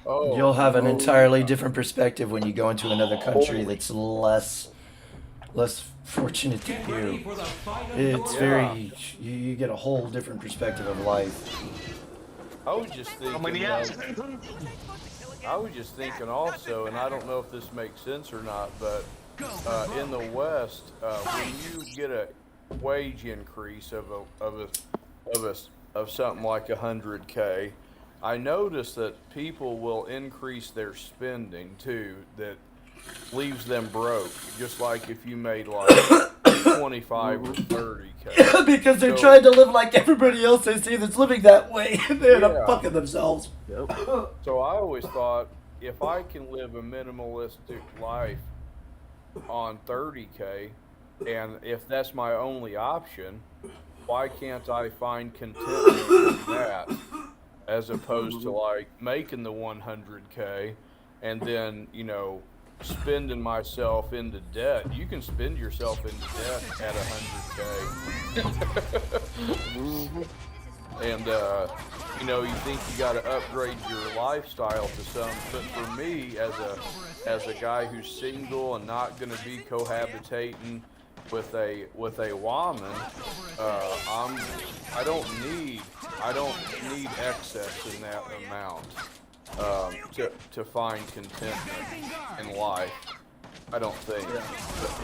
Oh, You'll have an entirely different perspective when you go into another country that's less fortunate than you. It's very, you get a whole different perspective of life. I was just thinking. I was just thinking also, and I don't know if this makes sense or not, but in the West, when you get a wage increase of something like 100K, I notice that people will increase their spending too. That leaves them broke, just like if you made like 25 or 30K. Because they're trying to live like everybody else they see that's living that way, and they end up fucking themselves. So I always thought, if I can live a minimalistic life on 30K, and if that's my only option, why can't I find contentment in that, as opposed to like making the 100K and then, you know, spending myself into debt. You can spend yourself into debt at 100K. And, you know, you think you got to upgrade your lifestyle to some, but for me, as a guy who's single and not going to be cohabitating with a woman, I don't need excess in that amount to find contentment in life. I don't think.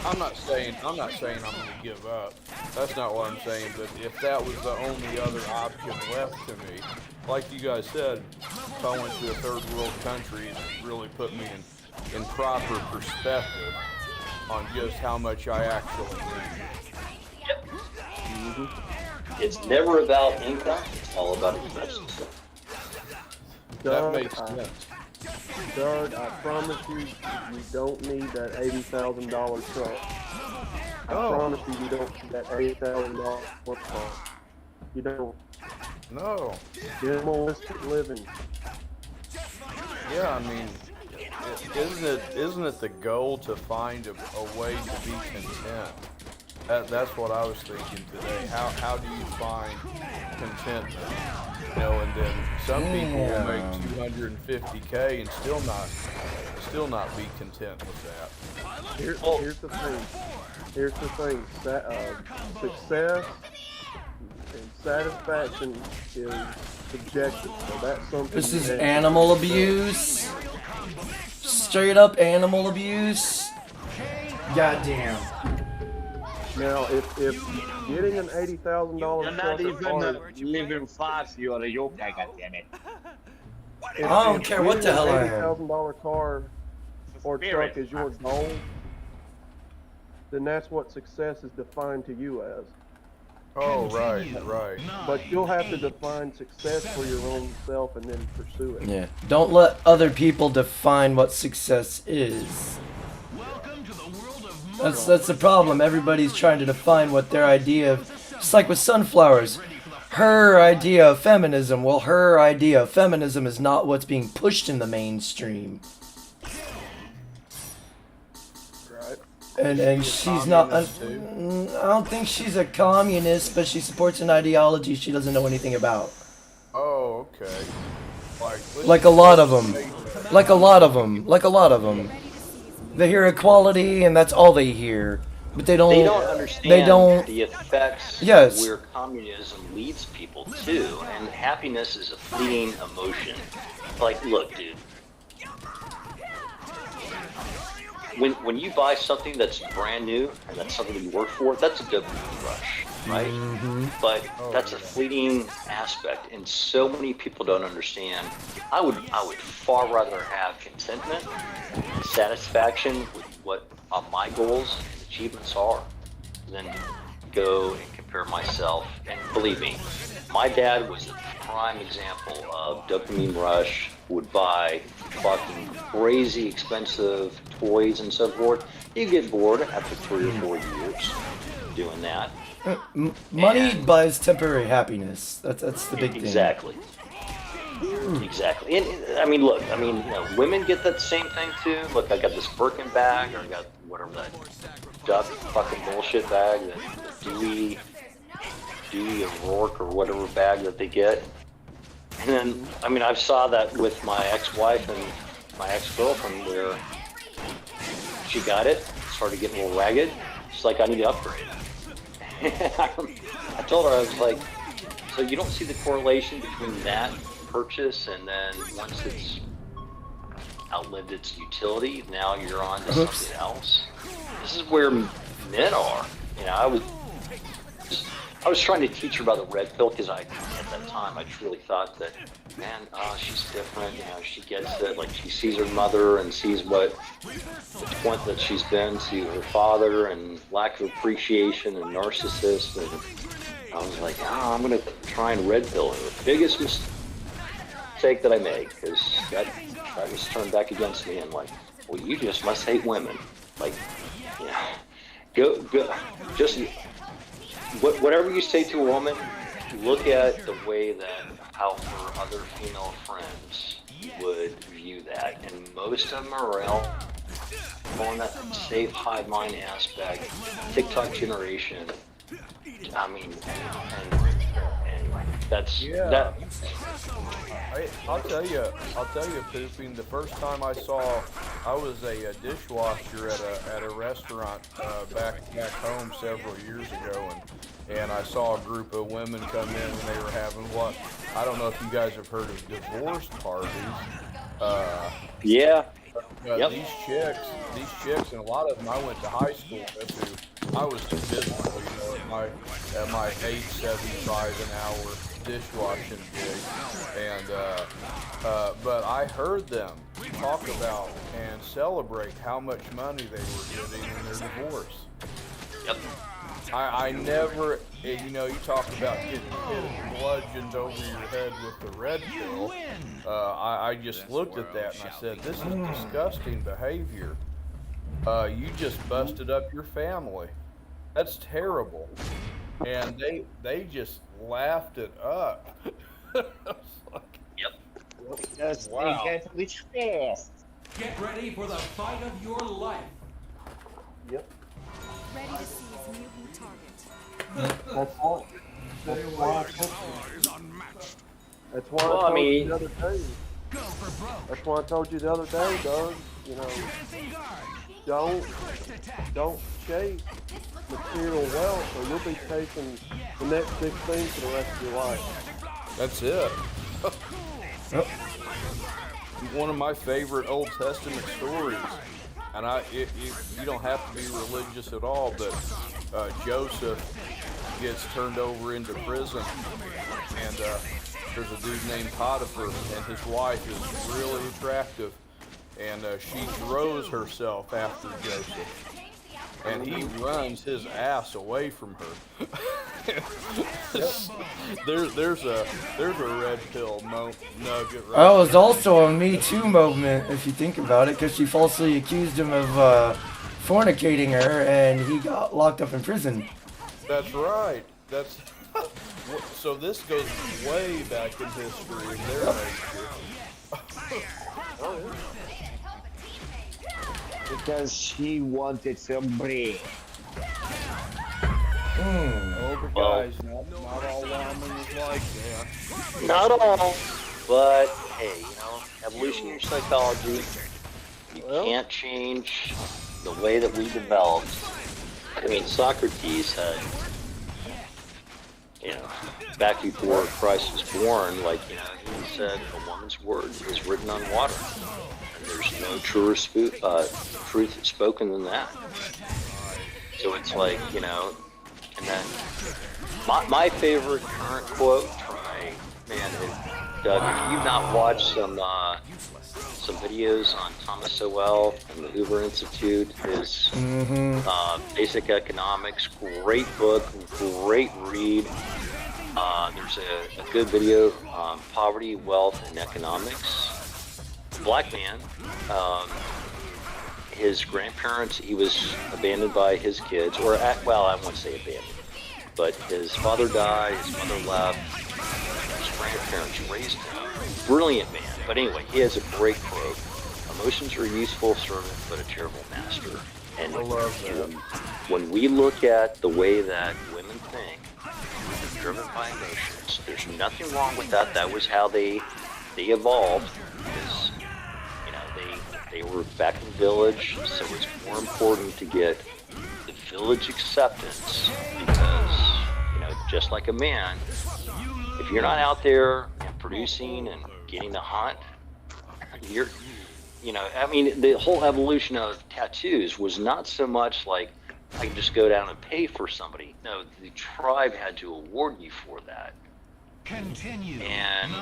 I'm not saying I'm going to give up. That's not what I'm saying. But if that was the only other option left to me, like you guys said, if I went to a third world country, it really put me in proper perspective on just how much I actually need. Yep. Mm-hmm. It's never about income. It's all about expenses. That makes sense. Doug, I promise you don't need that $80,000 truck. I promise you don't need that $80,000 car. You don't. No. Minimalistic living. Yeah, I mean, isn't it the goal to find a way to be content? That's what I was thinking today. How do you find contentment? You know, and then some people will make 250K and still not be content with that. Here's the thing. Success and satisfaction is subjective. So that's something. This is animal abuse. Straight up animal abuse. Goddamn. Now, if getting an $80,000 You're not truck even living fast, you're a yoke, goddammit. If I don't care what the hell I am. $80,000 car or truck is your goal, then that's what success is defined to you as. Oh, right. But you'll have to define success for your own self and then pursue it. Yeah. Don't let other people define what success is. That's the problem. Everybody's trying to define what their idea of, just like with sunflowers. Her idea of feminism, well, her idea of feminism is not what's being pushed in the mainstream. Right. And she's not, I don't think she's a communist, but she supports an ideology she doesn't know anything about. Oh, okay. Like a lot of them. Like a lot of them. Like a lot of them. They hear equality, and that's all they hear. But they don't. They don't understand They don't. the effects Yes. where communism leads people to, and happiness is a fleeting emotion. Like, look, dude. When you buy something that's brand new and that's something that you work for, that's a dopamine rush, right? But that's a fleeting aspect, and so many people don't understand. I would far rather have contentment, satisfaction with what my goals and achievements are, than go and compare myself. And believe me, my dad was a prime example of dopamine rush. Would buy fucking crazy expensive toys and so forth. You get bored after 3 or 4 years doing that. Money buys temporary happiness. That's the big thing. Exactly. Exactly. And I mean, look, women get that same thing too. Look, I got this Birkin bag, or I got whatever that duck fucking bullshit bag, that Dewey O'Rourke or whatever bag that they get. And then, I saw that with my ex-wife and my ex-girlfriend, where she got it, started getting a little ragged. She's like, I need to upgrade. I told her, I was like, so you don't see the correlation between that purchase and then once it's outlived its utility, now you're on to something else? This is where men are. I was trying to teach her about the red pill because at that time I truly thought that, man, she's different. She gets it. Like, she sees her mother and sees the point that she's been to her father, and lack of appreciation and narcissist. And I was like, I'm gonna try and red pill her. The biggest mistake that I made, because that was turned back against me. And like, well, you just must hate women. Like, go, just. Whatever you say to a woman, look at the way that how her other female friends would view that, and most of them are all on that safe hive mind aspect, TikTok generation. That's that. I'll tell you, Pooping. The first time I was a dishwasher at a restaurant back home several years ago, and I saw a group of women come in, and they were having I don't know if you guys have heard of divorce parties. Yeah. Yep. These chicks, and a lot of them I went to high school with. I was too busy, at my $8.75 an hour dishwashing gig, and but I heard them talk about and celebrate how much money they were getting in their divorce. Yep. I never, you talk about getting bludgeoned over your head with the red pill. I just looked at that and I said, this is disgusting behavior. You just busted up your family. That's terrible. And they just laughed it up. Yep. Just wow. get which fast. Get ready for the fight of your life. Yep. Ready to seize mutant target. That's why Well, I told you the other day. That's why I told you the other day, Doug. Don't chase material wealth, or you'll be chasing the next big thing for the rest of your life. That's it. One of my favorite Old Testament stories, and you don't have to be religious at all, but Joseph gets turned over into prison, and there's a dude named Potiphar, and his wife is really attractive, and she throws herself after Joseph, and he runs his ass away from her. there's a red pill nugget. Right That was also a Me Too moment, if you think about it, because she falsely accused him of fornicating her, and he got locked up in prison. That's right. So this goes way back in history in their nature. Because she wanted some bread. Oh, but guys, not all women is like that. Not all. But hey, evolutionary psychology, you Well. can't change the way that we developed. I mean, Socrates had, back before Christ was born, like, he said, a woman's word is written on water. And there's no truer truth spoken than that. So it's like, and then my favorite current quote, Doug, if you've not watched some videos on Thomas Sowell and the Hoover Institute, his Basic Economics, great book, great read. There's a good video on poverty, wealth, and economics. Black man, his grandparents, he was abandoned by his kids, I won't say abandoned, but his father died, his mother left, his grandparents raised him. Brilliant man. But anyway, he has a great quote. Emotions are a useful servant, but a terrible master. And I love that. when we look at the way that women think, they're driven by emotions. There's nothing wrong with that. That was how they evolved. Because, they were back in the village, so it's more important to get the village acceptance because, just like a man, if you're not out there and producing and getting to hunt, the whole evolution of tattoos was not so much like I can just go down and pay for somebody. No, the tribe had to award you for that. Continue. And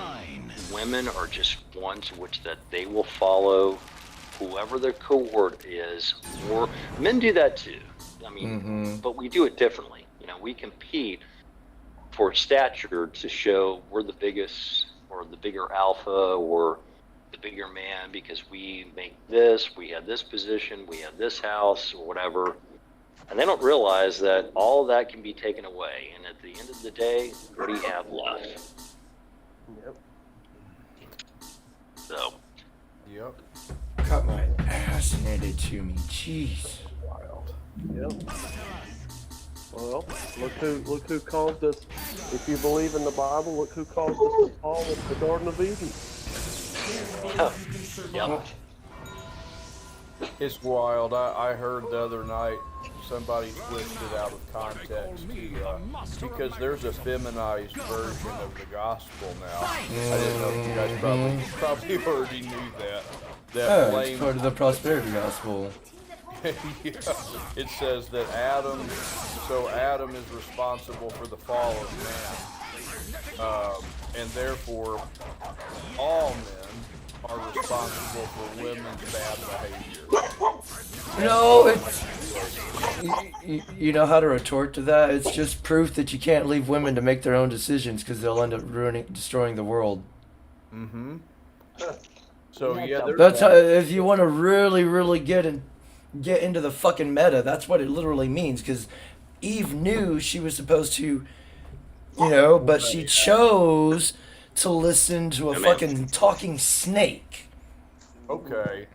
women are just ones which that they will follow whoever their cohort is, or men do that too. But we do it differently. We compete for stature to show we're the biggest or the bigger alpha or the bigger man because we make this, we have this position, we have this house or whatever. And they don't realize that all of that can be taken away. And at the end of the day, what do you have left? Yep. So. Yep. Got my ass handed to me. Jeez. Wild. Yep. Well, look who caused us. If you believe in the Bible, look who caused us to fall in the Garden of Eden. Yep. It's wild. I heard the other night somebody twisted out of context because there's a feminized version of the gospel now. I didn't know if you guys probably already knew that. It's part of the prosperity gospel. Yeah. It says that Adam is responsible for the fall of man, and therefore all men are responsible for women's bad behavior. You know how to retort to that? It's just proof that you can't leave women to make their own decisions because they'll end up destroying the world. Mm-hmm. So yeah, that's how, if you want to really get into the fucking meta, that's what it literally means. Because Eve knew she was supposed to, but she chose to listen to a fucking talking snake. Okay.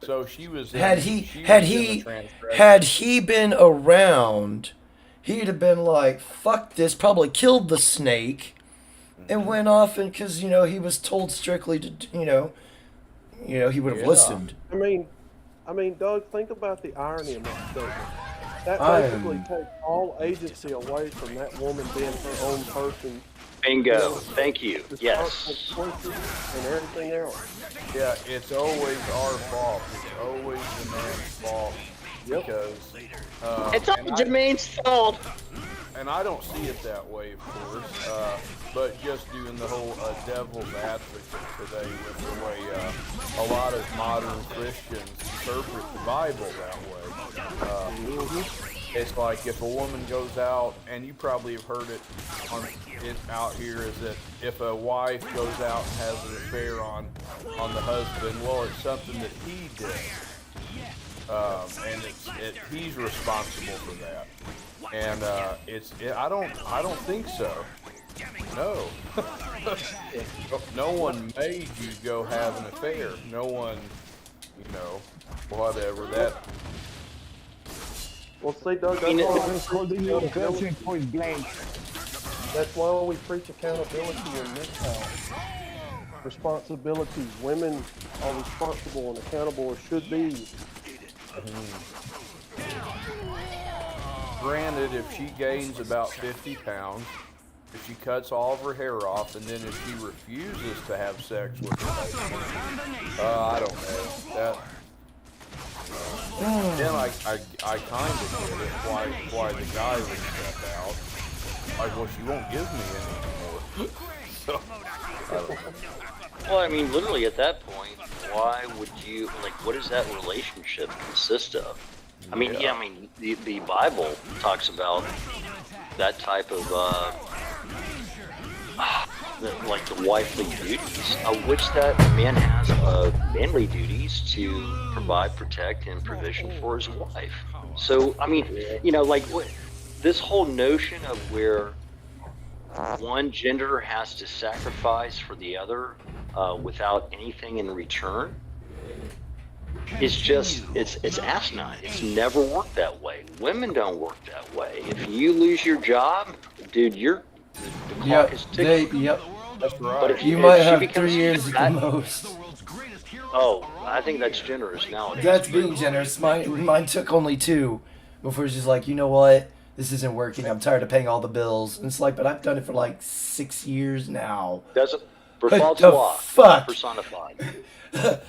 So she was. Had he been around, he'd have been like, "Fuck this!" Probably killed the snake, and went off and because he was told strictly to he would have listened. I mean, Doug, think about the irony of that statement. That basically takes all agency away from that woman being her own person. Bingo. Thank you. Yes. And everything else. Yeah, it's always our fault. It's always the man's fault. Yep. Because it's all Jermaine's fault. And I don't see it that way, of course. But just doing the whole devil's advocate today with the way a lot of modern Christians interpret the Bible that way. It's like if a woman goes out, and you probably have heard it out here, is that if a wife goes out and has an affair on the husband, well, it's something that he did, and he's responsible for that. And I don't think so. No. No one made you go have an affair. No one, whatever that. Well, see, Doug, that's why we preach accountability in this house. responsibilities. Women are responsible and accountable, or should be. Granted, if she gains about 50 pounds, if she cuts all of her hair off, and then if she refuses to have sex with her husband, I don't know. Then I kind of get it, why the guy would step out. Like, well, she won't give me any more. So, I don't know. Well, I mean, literally at that point, why would you, like, what does that relationship consist of? I mean, yeah, I mean, the Bible talks about that type of, like the wifely duties, of which that man has manly duties to provide, protect, and provision for his wife. So, I mean, you know, like this whole notion of where one gender has to sacrifice for the other without anything in return, it's just, it's asinine. It's never worked that way. Women don't work that way. If you lose your job, dude, the clock is ticking. That's right. But if You if might she have becomes 3 years at the that- most. Oh, I think that's generous nowadays. That's being generous. Mine took only 2 before it's just like, you know what? This isn't working. I'm tired of paying all the bills. And it's like, but I've done it for like 6 years now. Doesn't What Bertald's the law fuck? personified. I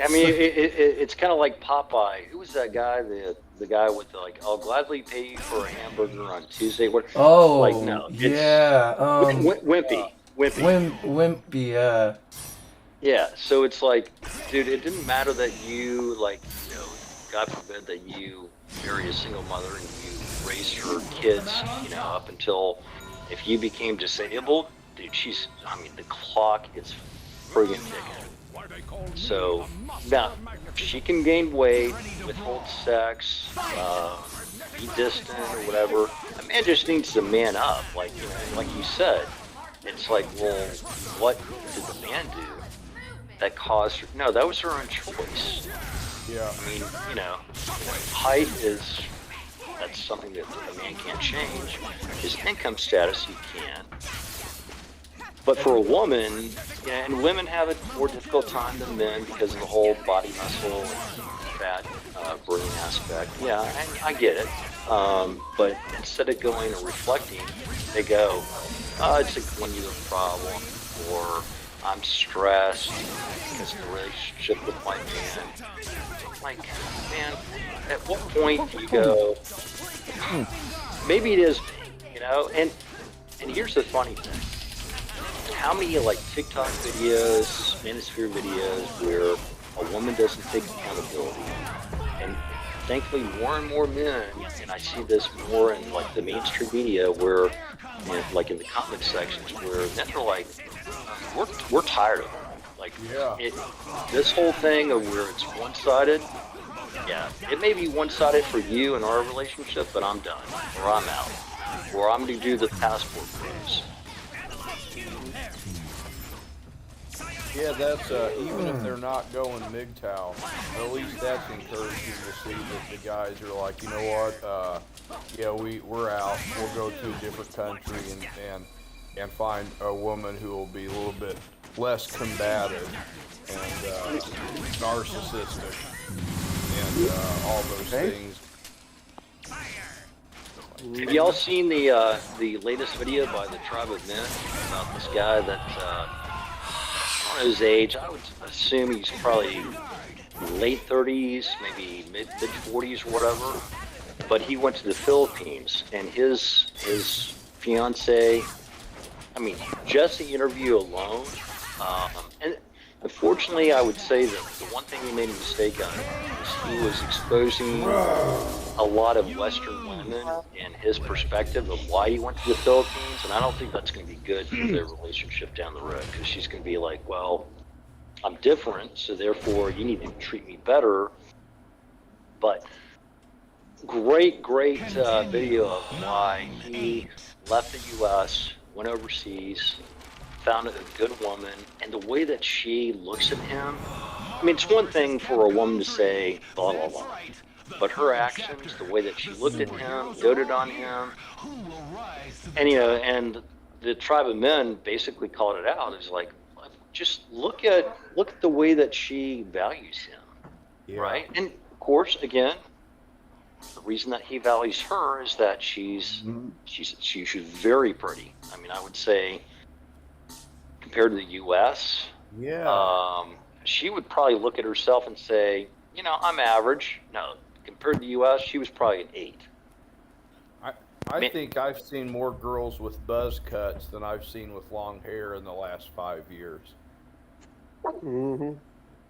mean, it's kind of like Popeye. Who was that guy? The guy with the, like, I'll gladly pay you for a hamburger on Tuesday. What? Oh, like no, yeah. Wimpy. Wimpy, yeah. Yeah, so it's like, dude, it didn't matter that you, like, you know, God forbid that you marry a single mother and you raised her kids, you know, up until if you became disabled, dude, I mean, the clock is friggin' ticking. So, now, she can gain weight, withhold sex, be distant or whatever. A man just needs to man up, like, you know, like you said. It's like, well, what did the man do that caused her? No, that was her own choice. Yeah. I mean, you know, height that's something that a man can't change. His income status, he can. But for a woman, yeah, and women have a more difficult time than men because of the whole body muscle and fat burning aspect. Yeah, I get it. But instead of going and reflecting, they go, it's a glandular problem, or I'm stressed because of the relationship with my man. Like, man, at what point do you go, maybe it is me, you know? And here's the funny thing. How many, like, TikTok videos, Manosphere videos, where a woman doesn't take accountability? And thankfully, more and more men, and I see this more in, like, the mainstream media, where, like, in the comic sections, where men are like, we're tired of it. Like, this whole thing of where it's one-sided, yeah, it may be one-sided for you in our relationship, but I'm done, or I'm out, or I'm going to do the passport cruise. Yeah, that's, even if they're not going MGTOW, at least that's encouraging to see that the guys are like, you know what, yeah, we're out, we'll go to a different country and find a woman who will be a little bit less combative and narcissistic and all those things. Have y'all seen the latest video by the Tribe of Men about this guy that, his age, I would assume he's probably late 30s, maybe mid 40s or whatever. But he went to the Philippines, and his fiance, I mean, just the interview alone, and unfortunately, I would say that the one thing he made a mistake on is he was exposing a lot of Western women and his perspective of why he went to the Philippines, and I don't think that's going to be good for their relationship down the road, because she's going to be like, well, I'm different, so therefore you need to treat me better. But great video of why he left the U.S., went overseas, found a good woman, and the way that she looks at him. I mean, it's one thing for a woman to say blah blah blah, but her actions, the way that she looked at him, doted on him, and you know, and the tribe of men basically called it out. It's like, just look at the way that she values him, right? And of course, again, the reason that he values her is that she's very pretty. I mean, I would say compared to the U.S., she would probably look at herself and say, I'm average. No, compared to the U.S., she was probably an 8. I think I've seen more girls with buzz cuts than I've seen with long hair in the last 5 years. Mm-hmm.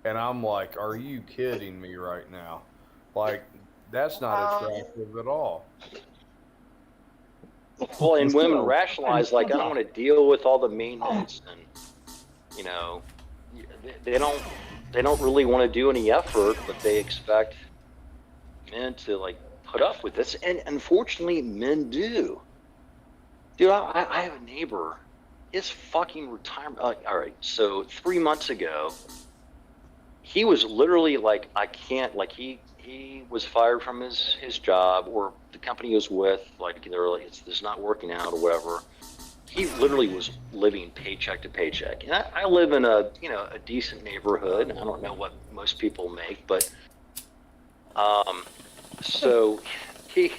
And I'm like, are you kidding me right now? Like, that's not attractive at all. Well, and women rationalize, like, I don't want to deal with all the maintenance, and they don't really want to do any effort, but they expect men to like put up with this, and unfortunately, men do. Dude, I have a neighbor. His fucking retirement. All right, so 3 months ago, he was literally like, I can't. Like he was fired from his job, or the company he was with. Like they're like, it's not working out or whatever. He literally was living paycheck to paycheck. And I live in a decent neighborhood. I don't know what most people make, but so he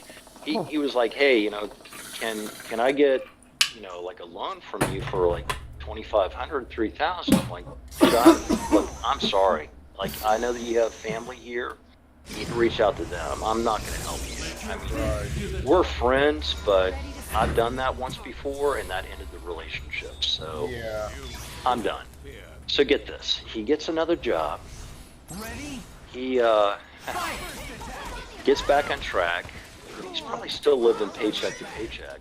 was like, hey, can I get like a loan from you for like $2,500, $3,000? I'm like, look, I'm sorry. Like, I know that you have family here. You need to reach out to them. I'm not going to help you. I mean, we're friends, but I've done that once before, and that ended the relationship. So I'm done. So get this. He gets another job. He gets back on track. He's probably still living paycheck to paycheck.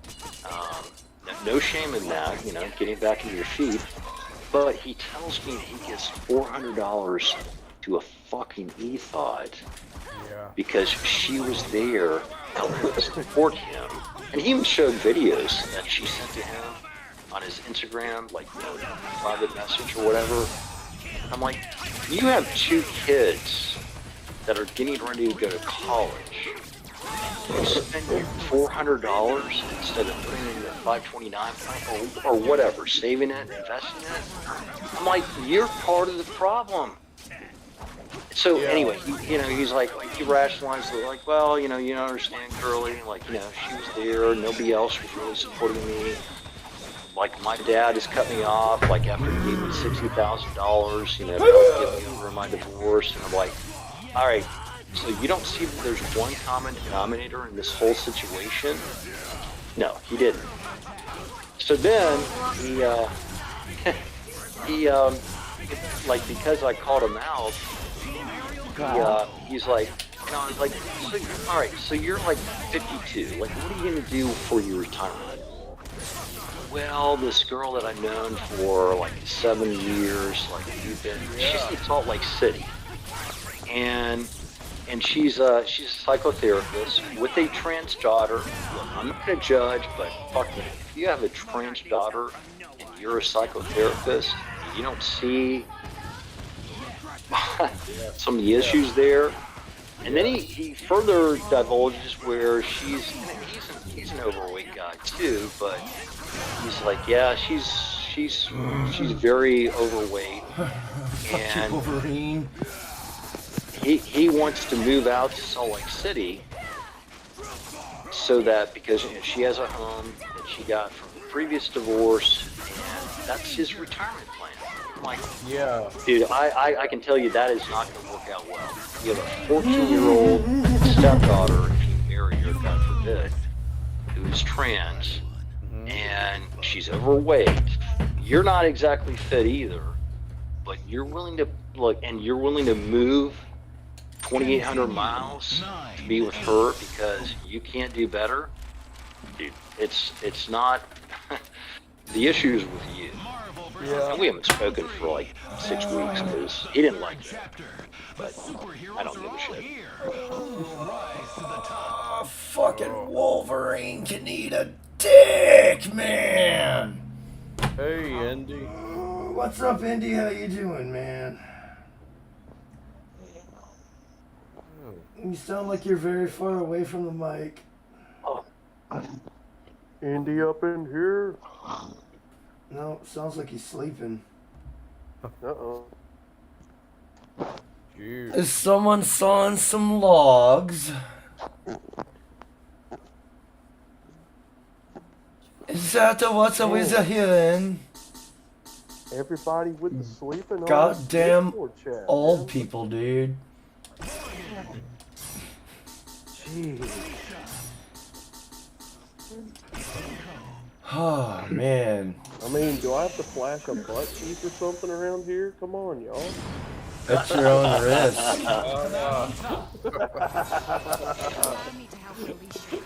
No shame in that, getting back into your feet. But he tells me that he gets $400 to a fucking e-thought because she was there helping support him. And he even showed videos that she sent to him on his Instagram, like private message or whatever. I'm like, you have 2 kids that are getting ready to go to college. You spend $400 instead of putting it in a 529 plan or whatever, saving it, investing it. I'm like, you're part of the problem. So anyway, he's like he rationalized it, like, well, you don't understand, girly, like, she was there, nobody else was really supporting me. Like, my dad has cut me off, like, after he gave me $60,000, to help get me over my divorce. And I'm like, all right, so you don't see that there's one common denominator in this whole situation? No, he didn't. So then he like, because I called him out, he's like, I was like, so, all right, so you're like 52. Like, what are you gonna do for your retirement? Well, this girl that I've known for like 7 years, like she's in Salt Lake City, and she's a psychotherapist with a trans daughter. Look, I'm not gonna judge, but fuck me, if you have a trans daughter and you're a psychotherapist, you don't see some of the issues there. And then he further divulges where he's an overweight guy too, but he's like, yeah, she's very overweight, and he wants to move out to Salt Lake City so that, because she has a home that she got from a previous divorce, and that's his retirement plan. I'm like, dude, I can tell you that is not going to work out well. You have a 14-year-old stepdaughter, if you marry her, God forbid, who's trans, and she's overweight. You're not exactly fit either, but you're willing to you're willing to move 2,800 miles to be with her because you can't do better. Dude, it's not the issue's with you. And we haven't spoken for like 6 weeks because he didn't like that. But I don't give a shit. Fucking Wolverine can eat a dick, man. Hey, Andy. What's up, Indy? How you doing, man? You sound like you're very far away from the mic. Indy up in here? No, sounds like he's sleeping. Uh-oh. Shoot. Is someone sawing some logs? Is that what I was hearing? Everybody with the sleeping on Goddamn Discord chat, old man. people, dude. Jeez. Oh, man. I mean, do I have to flash a butt cheek or something around here? Come on, y'all. That's your own risk. I need to help Alicia.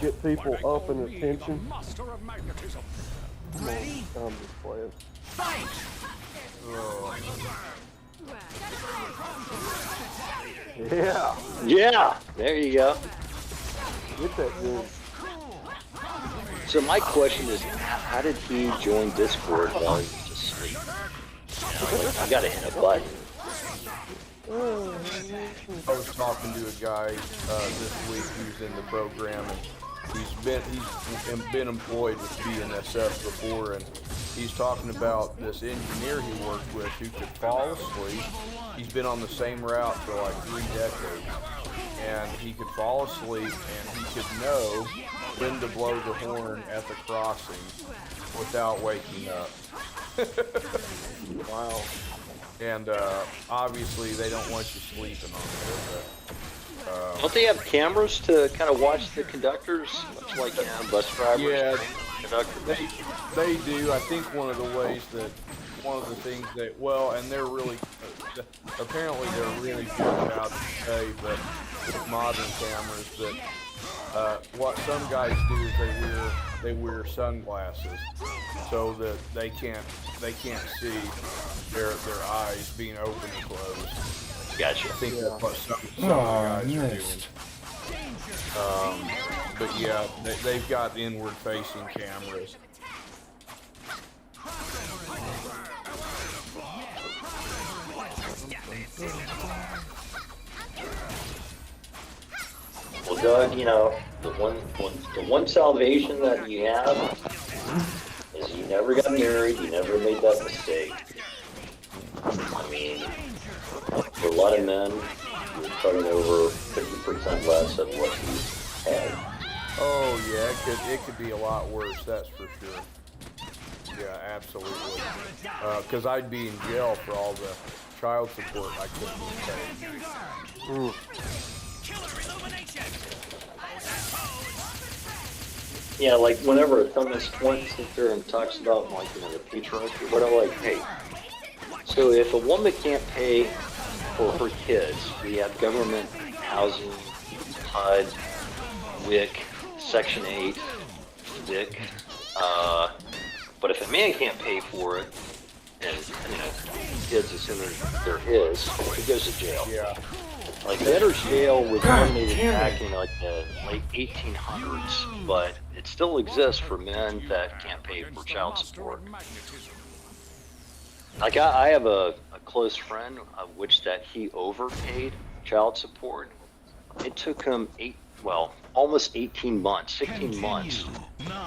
Get people up in attention. Master of magnetism. Come on, I'm just playing. Yeah, Yeah, there you go. get that dude. So my question is, how did he join Discord while he was asleep? Like, you gotta hit a button. I was talking to a guy this week who's in the program, and he's been employed with BNSF before, and he's talking about this engineer he worked with who could fall asleep. He's been on the same route for like 3 decades, and he could fall asleep and he could know when to blow the horn at the crossing without waking up. Wow. And obviously they don't want you sleeping on there, but Don't they have cameras to kind of watch the conductors, much like bus drivers? Yeah, Conductors. they do. I think one of the things that, well, and they're really, apparently they're really good about today, but with modern cameras, but what some guys do is they wear sunglasses so that they can't see their eyes being open and closed. Gotcha. I think that's what some Oh, guys are doing. missed. But yeah, they've got inward-facing cameras. Well, Doug, you know, the one salvation that you have is you never got married, you never made that mistake. I mean, for a lot of men, you're cutting over 50% less than what you had. Oh yeah, it could be a lot worse. That's for sure. Yeah, absolutely. Because I'd be in jail for all the child support I couldn't pay. Yeah, like whenever a feminist point sits there and talks about like, you know, the patriarchy, what I'm like, hey, so if a woman can't pay for her kids, we have government housing, HUD, WIC, Section 8, WIC, but if a man can't pay for it, and, you know, kids assume they're his, he goes to jail. Yeah. Like, better jail was eliminated back in like the late 1800s, but it still exists for men that can't pay for child support. Like, I have a close friend of which that he overpaid child support. It took him almost 18 months, 16 months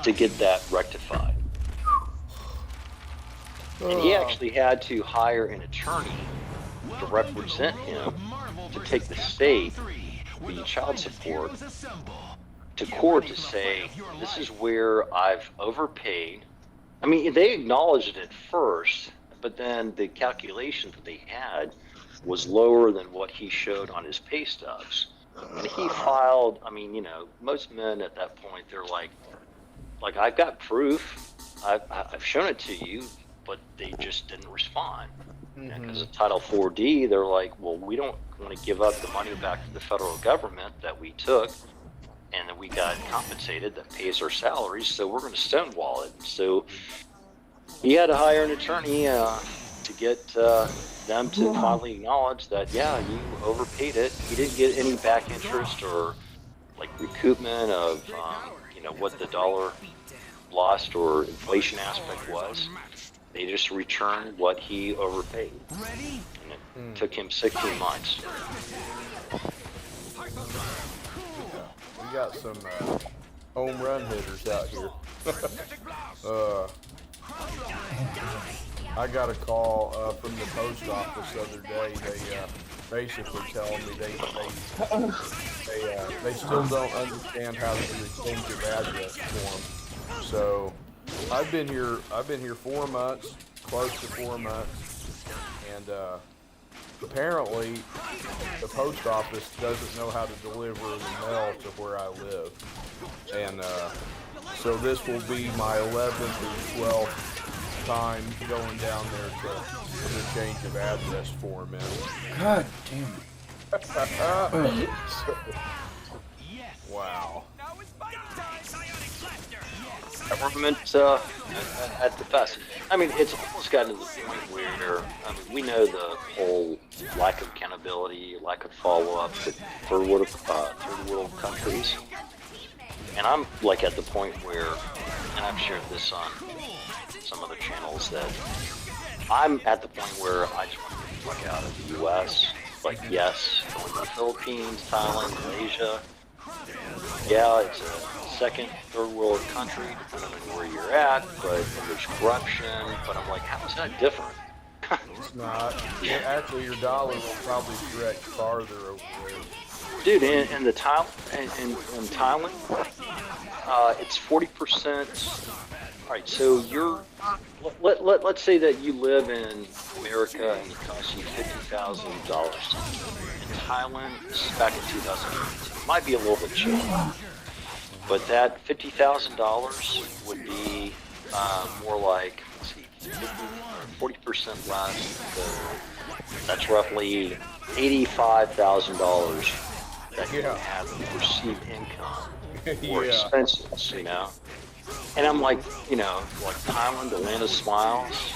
to get that rectified. And he actually had to hire an attorney to represent him to take the state, the child support, to court to say, this is where I've overpaid. I mean, they acknowledged it at first, but then the calculation that they had was lower than what he showed on his pay stubs. And he filed, I mean, you know, most men at that point, they're like I've got proof, I've shown it to you, but they just didn't respond. Because of Title 4D, they're like, well, we don't want to give up the money back to the federal government that we took and that we got compensated that pays our salaries, so we're going to stonewall it. So he had to hire an attorney to get them to finally acknowledge that, yeah, you overpaid it. He didn't get any back interest or like recoupment of, you know, what the dollar lost or inflation aspect was. They just returned what he overpaid. And it took him 16 months. We got got some home run hitters out here. I got a call from the post office the other day. They basically telling me they still don't understand how to do a change of address form. So I've been here 4 months, close to 4 months, and apparently the post office doesn't know how to deliver the mail to where I live, and so this will be my 11th or 12th time going down there to put a change of address form in. God damn it. Wow. Government at the best. I mean, it's almost gotten to the point where, I mean, we know the whole lack of accountability, lack of follow-up with third world countries. And I'm like at the point where, and I've shared this on some other channels, that I'm at the point where I just want to get the fuck out of the U.S. Like, yes, going to the Philippines, Thailand, Malaysia. Yeah, it's a second, third world country, depending on where you're at, but there's corruption. But I'm like, how is that different? It's not. Actually, your dollar will probably stretch farther over there. Dude, in Thailand, it's 40%. All right, so let's say that you live in America and it costs you $50,000. In Thailand, this is back in 2018. It might be a little bit cheaper, but that $50,000 would be more like, let's see, 40% less. That's roughly $85,000 that you have in perceived income or expenses, you know. And I'm like, you know, like Thailand, the land of smiles.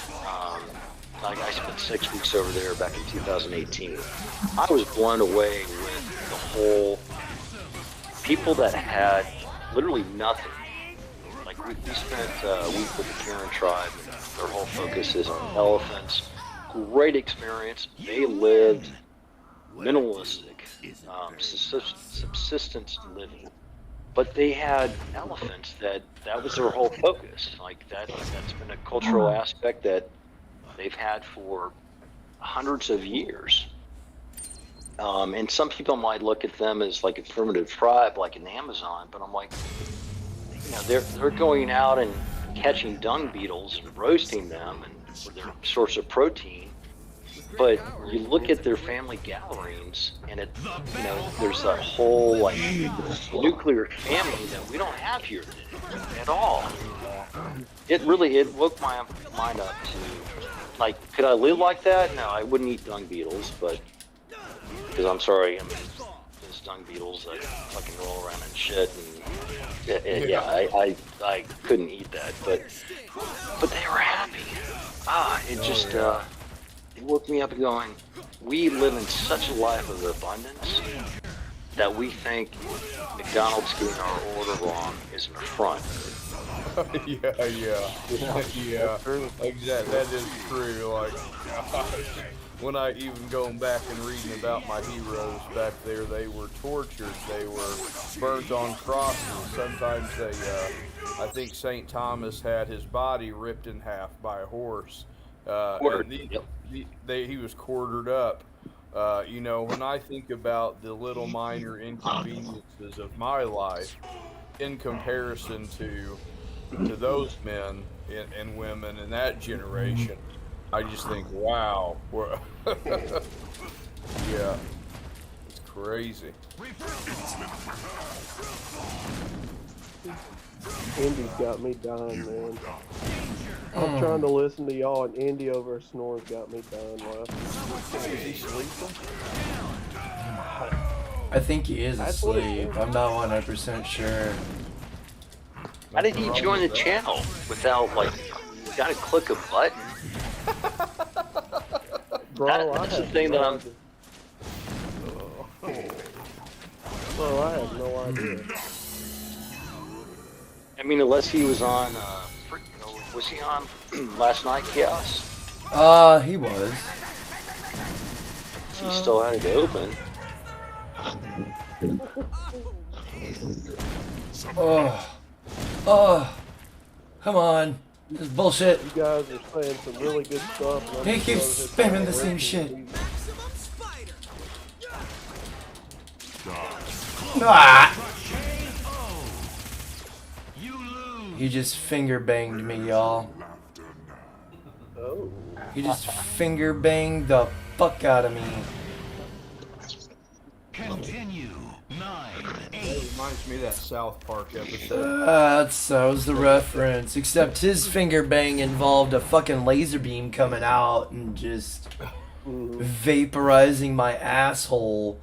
Like I spent 6 weeks over there back in 2018. I was blown away with the whole people that had literally nothing. Like we spent a week with the Karen tribe. Their whole focus is on elephants. Great experience. They lived minimalistic, subsistence living. But they had elephants that was their whole focus. Like that's been a cultural aspect that they've had for hundreds of years. And some people might look at them as like a primitive tribe, like in the Amazon. But I'm like, you know, they're going out and catching dung beetles and roasting them and for their source of protein. But you look at their family gatherings, and it, you know, there's that whole like nuclear family that we don't have here at all. It woke my mind up to, like, could I live like that? No, I wouldn't eat dung beetles, but because I'm sorry, I mean, there's dung beetles that fucking roll around and shit, and I couldn't eat that, but they were happy. It just. It woke me up going, we live in such a life of abundance that we think McDonald's getting our order wrong is an affront. Yeah. Exactly. That is true. Like, when I even going back and reading about my heroes back there, they were tortured. They were burnt on crosses. Sometimes I think St. Thomas had his body ripped in half by a horse. He was quartered up. You know, when I think about the little minor inconveniences of my life in comparison to those men and women in that generation, I just think, wow. Yeah, it's crazy. Indy's got me dying, man. I'm trying to listen to y'all, and Indy over snores got me dying laughing. Is he sleeping? I think he is asleep. I'm not 100% sure. How did he join the channel without, like, you gotta click a button? Bro, That's the thing that I'm... Bro, I have no idea. I mean, unless he was on, was he on last night, Chaos? He was. He still had it open. Oh. Oh. Come on. This is bullshit. You guys are saying some really good stuff. And I'm He keeps just over here spamming the same trying to shit. listen. Ah! He just finger banged me, y'all. Oh. He just finger banged the fuck out of me. Continue. 9, 8. It reminds me of that South Park episode. That was the reference. Except his finger bang involved a fucking laser beam coming out and just vaporizing my asshole.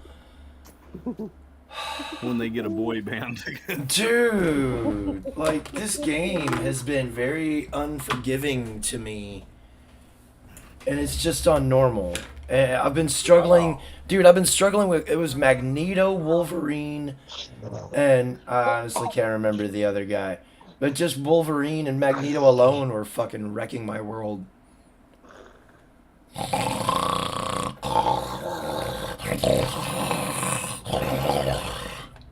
When they get a boy band together. Dude, like, this game has been very unforgiving to me. And it's just on normal. And I've been struggling, dude. I've been struggling with, it was Magneto, Wolverine, and I honestly can't remember the other guy. But just Wolverine and Magneto alone were fucking wrecking my world.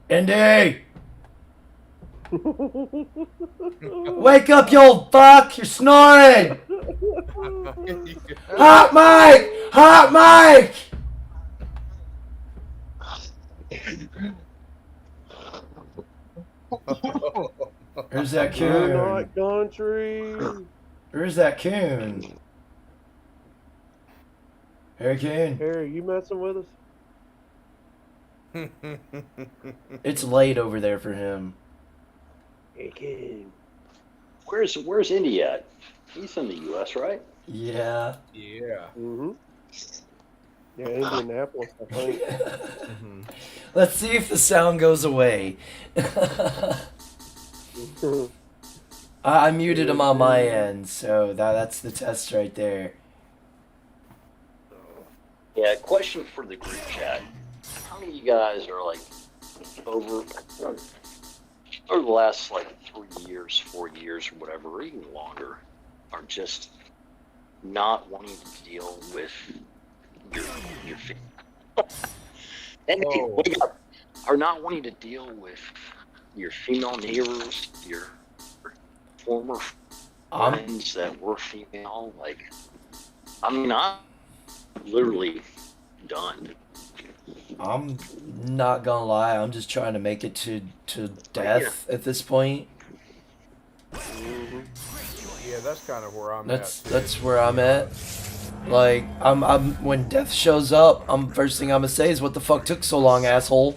Indy! Wake up, you old fuck! You're snoring! Hot mic! Hot mic! Where's that Good coon? night, country. Where's that coon? Hurricane? Harry, you messing with us? It's late over there for him. Hurricane. Where's Indy at? He's in the U.S., right? Yeah. Yeah. Mm-hmm. Yeah, Indianapolis, I think. Let's see if the sound goes away. I muted him on my end, so that's the test right there. Yeah, question for the group chat. How many of you guys are like over the last like 3 years, 4 years, or whatever, or even longer, are just not wanting to deal with your and are not wanting to deal with your female neighbors, your former friends that were female? Like, I mean, I'm literally done. I'm not gonna lie, I'm just trying to make it to death at this point. Yeah, that's kind of where I'm at. That's where I'm at. Like, I'm when death shows up, first thing I'm gonna say is, what the fuck took so long, asshole?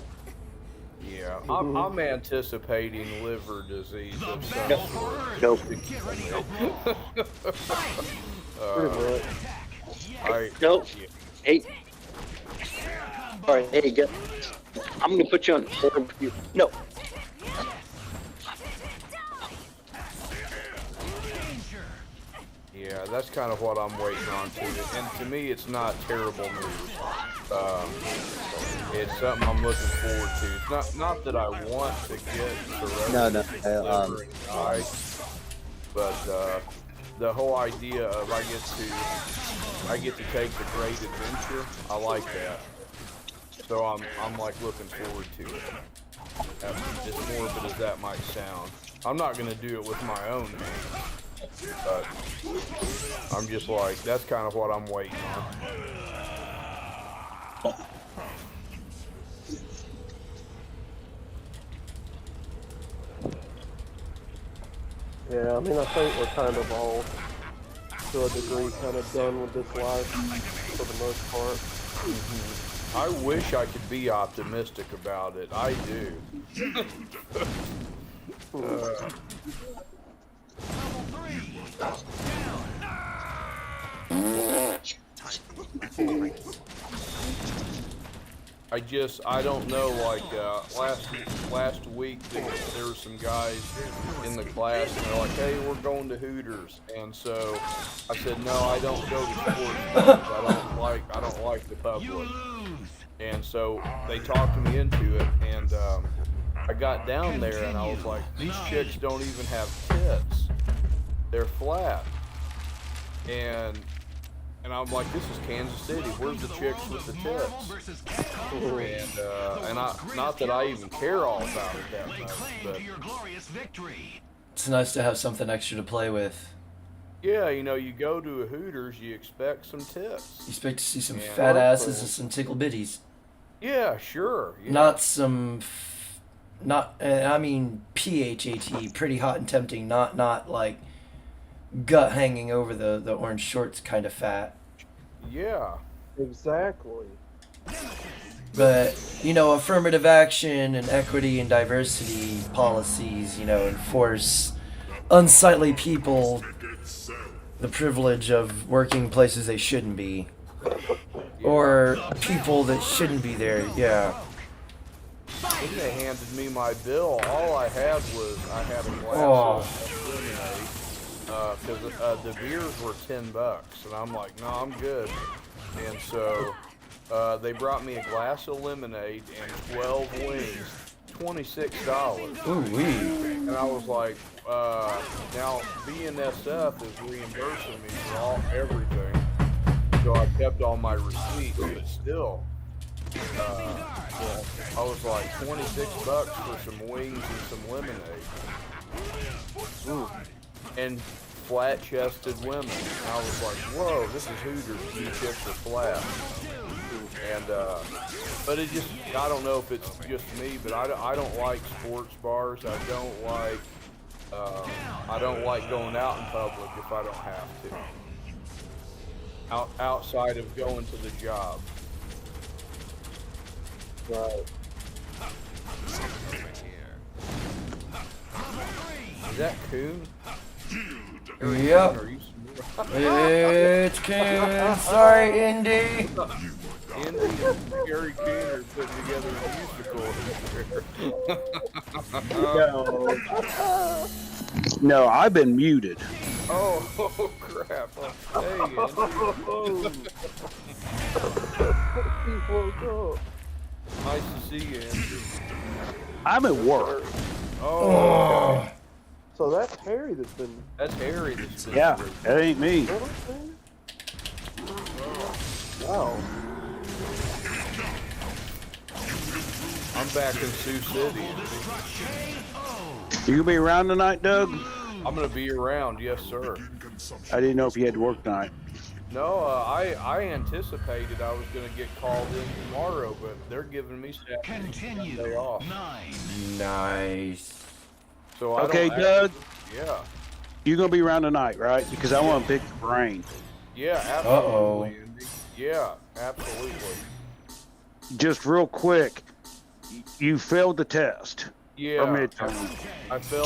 Yeah, I'm anticipating liver disease of some sort. Nope. Nope. Hey. All right. Hey, go. I'm gonna put you on hold. No. Yeah, that's kind of what I'm waiting on too. And to me, it's not terrible news. It's something I'm looking forward to. It's not that I want to get cirrhosis liver and die, but the whole idea of I get to take the great adventure. I like that. So I'm like looking forward to it. As morbid as that might sound, I'm not gonna do it with my own man. But I'm just like, that's kind of what I'm waiting on. Yeah, I mean, I think we're kind of all, to a degree, kind of done with this life for the most part. I wish I could be optimistic about it. I do. I don't know, like, last week there were some guys in the class and they're like, hey, we're going to Hooters. And so I said, no, I don't go to sports clubs. I don't like the public. And so they talked me into it, and I got down there and I was like, these chicks don't even have tits. They're flat. And and I'm like, this is Kansas City. Where's the chicks with the tits? And not that I even care all about it that much, but It's nice to have something extra to play with. yeah, you know, you go to a Hooters, you expect some tits. You expect to see some Yeah. fat asses and some tickle bitties. Yeah, sure. Yeah. Not some, I mean PHAT, pretty hot and tempting. Not like gut hanging over the orange shorts kind of fat. Yeah. Exactly. But, you know, affirmative action and equity and diversity policies, you know, enforce unsightly people the privilege of working places they shouldn't be. Or people that shouldn't be there, yeah. When they handed me my bill, all I had was I had a glass of lemonade because the beers were $10, and I'm like, no, I'm good. And so they brought me a glass of lemonade and 12 wings, $26. Ooh wee. And I was like, now BNSF is reimbursing me for everything, so I kept all my receipts, but still. I was like $26 for some wings and some lemonade. Ooh. And flat-chested women. And I was like, whoa, this is Hooters. You chicks are flat. And but it just, I don't know if it's just me, but I don't like sports bars. I don't like going out in public if I don't have to. Outside of going to the job. Right. Is that Coon? Yep. It's Coon. Sorry, Indy. Indy and Gary Coon are putting together a musical. No, I've been muted. Oh crap. Hey, nice to see you, Andrew. I'm at work. Oh. Okay. So that's Harry that's been. That's Harry that's been. Yeah, that ain't me. Wow. I'm back in Sioux City. You gonna be around tonight, Doug? I'm gonna be around, yes, sir. I didn't know if you had to work tonight. No, I anticipated I was gonna get called in tomorrow, but they're giving me Saturday off. Nice. So I Okay, don't Doug. Yeah. You're gonna be around tonight, right? Because I want to pick the brain. Yeah, absolutely, Andy. Yeah, absolutely. Just real quick, you failed the test. Yeah. Or midterm. I failed.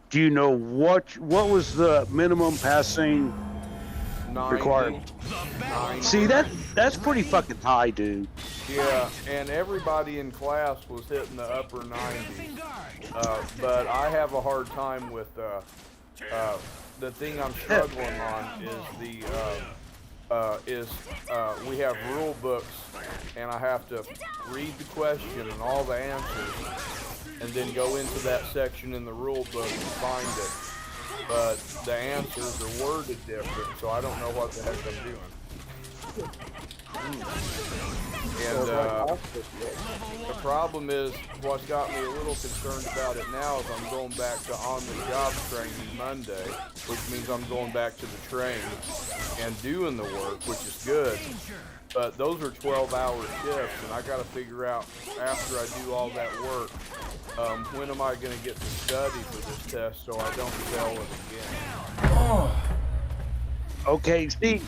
Do you know what was the minimum passing 90. requirement? 90. See, that's pretty fucking high, dude. Yeah, and everybody in class was hitting the upper 90s. But I have a hard time with the thing I'm struggling on is we have rule books, and I have to read the question and all the answers, and then go into that section in the rule book and find it. But the answers are worded different, so I don't know what the heck I'm doing. And the problem is, what's got me a little concerned about it now is I'm going back to on-the-job training Monday, which means I'm going back to the train and doing the work, which is good. But those are 12-hour shifts, and I got to figure out, after I do all that work, when am I going to get to study for this test so I don't fail it again. Oh. Okay, see,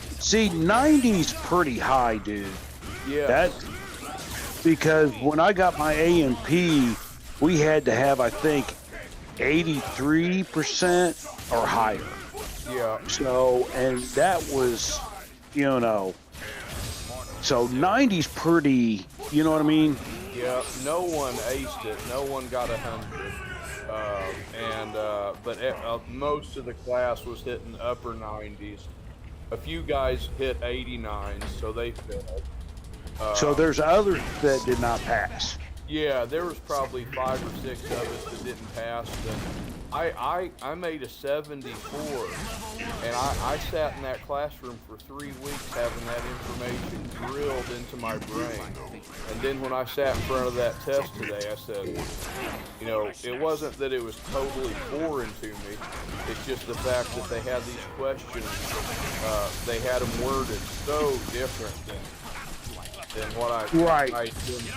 90's pretty high, dude. Yeah. That because when I got my A&P, we had to have, I think, 83% or higher. Yeah. So, and that was, so 90's pretty, you know what I mean? Yeah, no one aced it. No one got 100. But most of the class was hitting upper 90s. A few guys hit 89s, so they failed. So there's others that did not pass. Yeah, there was probably 5 or 6 of us that didn't pass. And I made a 74, and I sat in that classroom for 3 weeks having that information drilled into my brain. And then when I sat in front of that test today, I said, you know, it wasn't that it was totally foreign to me. It's just the fact that they had these questions, they had them worded so different than what I assumed.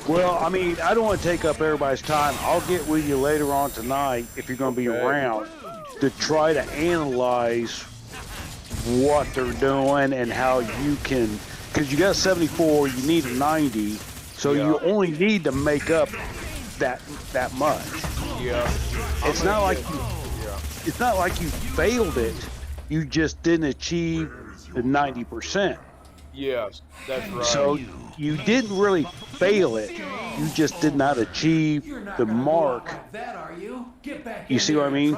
Well, I mean, I don't want to take up everybody's time. I'll get with you later on tonight if you're going to be around to try to analyze what they're doing and how you can, because you got 74, you need a 90, so you only need to make up that much. Yeah. It's not like you failed it. You just didn't achieve the 90%. Yes, that's right. So you didn't really fail it. You just did not achieve the mark. You see what I mean?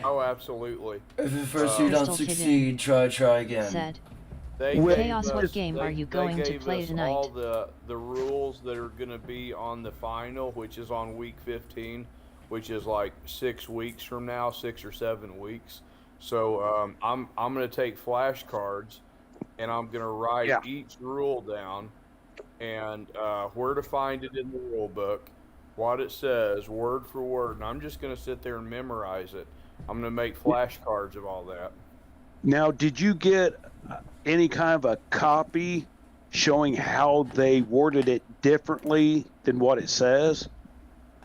Oh, absolutely. If at first you don't succeed, try again. Said. They Chaos, gave what us- game they- are you they going to gave play us tonight? all the rules that are going to be on the final, which is on week 15, which is like 6 weeks from now, 6 or 7 weeks. So I'm going to take flashcards, and I'm going to write each rule down, and where to find it in the rule book, what it says, word for word, and I'm just going to sit there and memorize it. I'm going to make flashcards of all that. Now, did you get any kind of a copy showing how they worded it differently than what it says?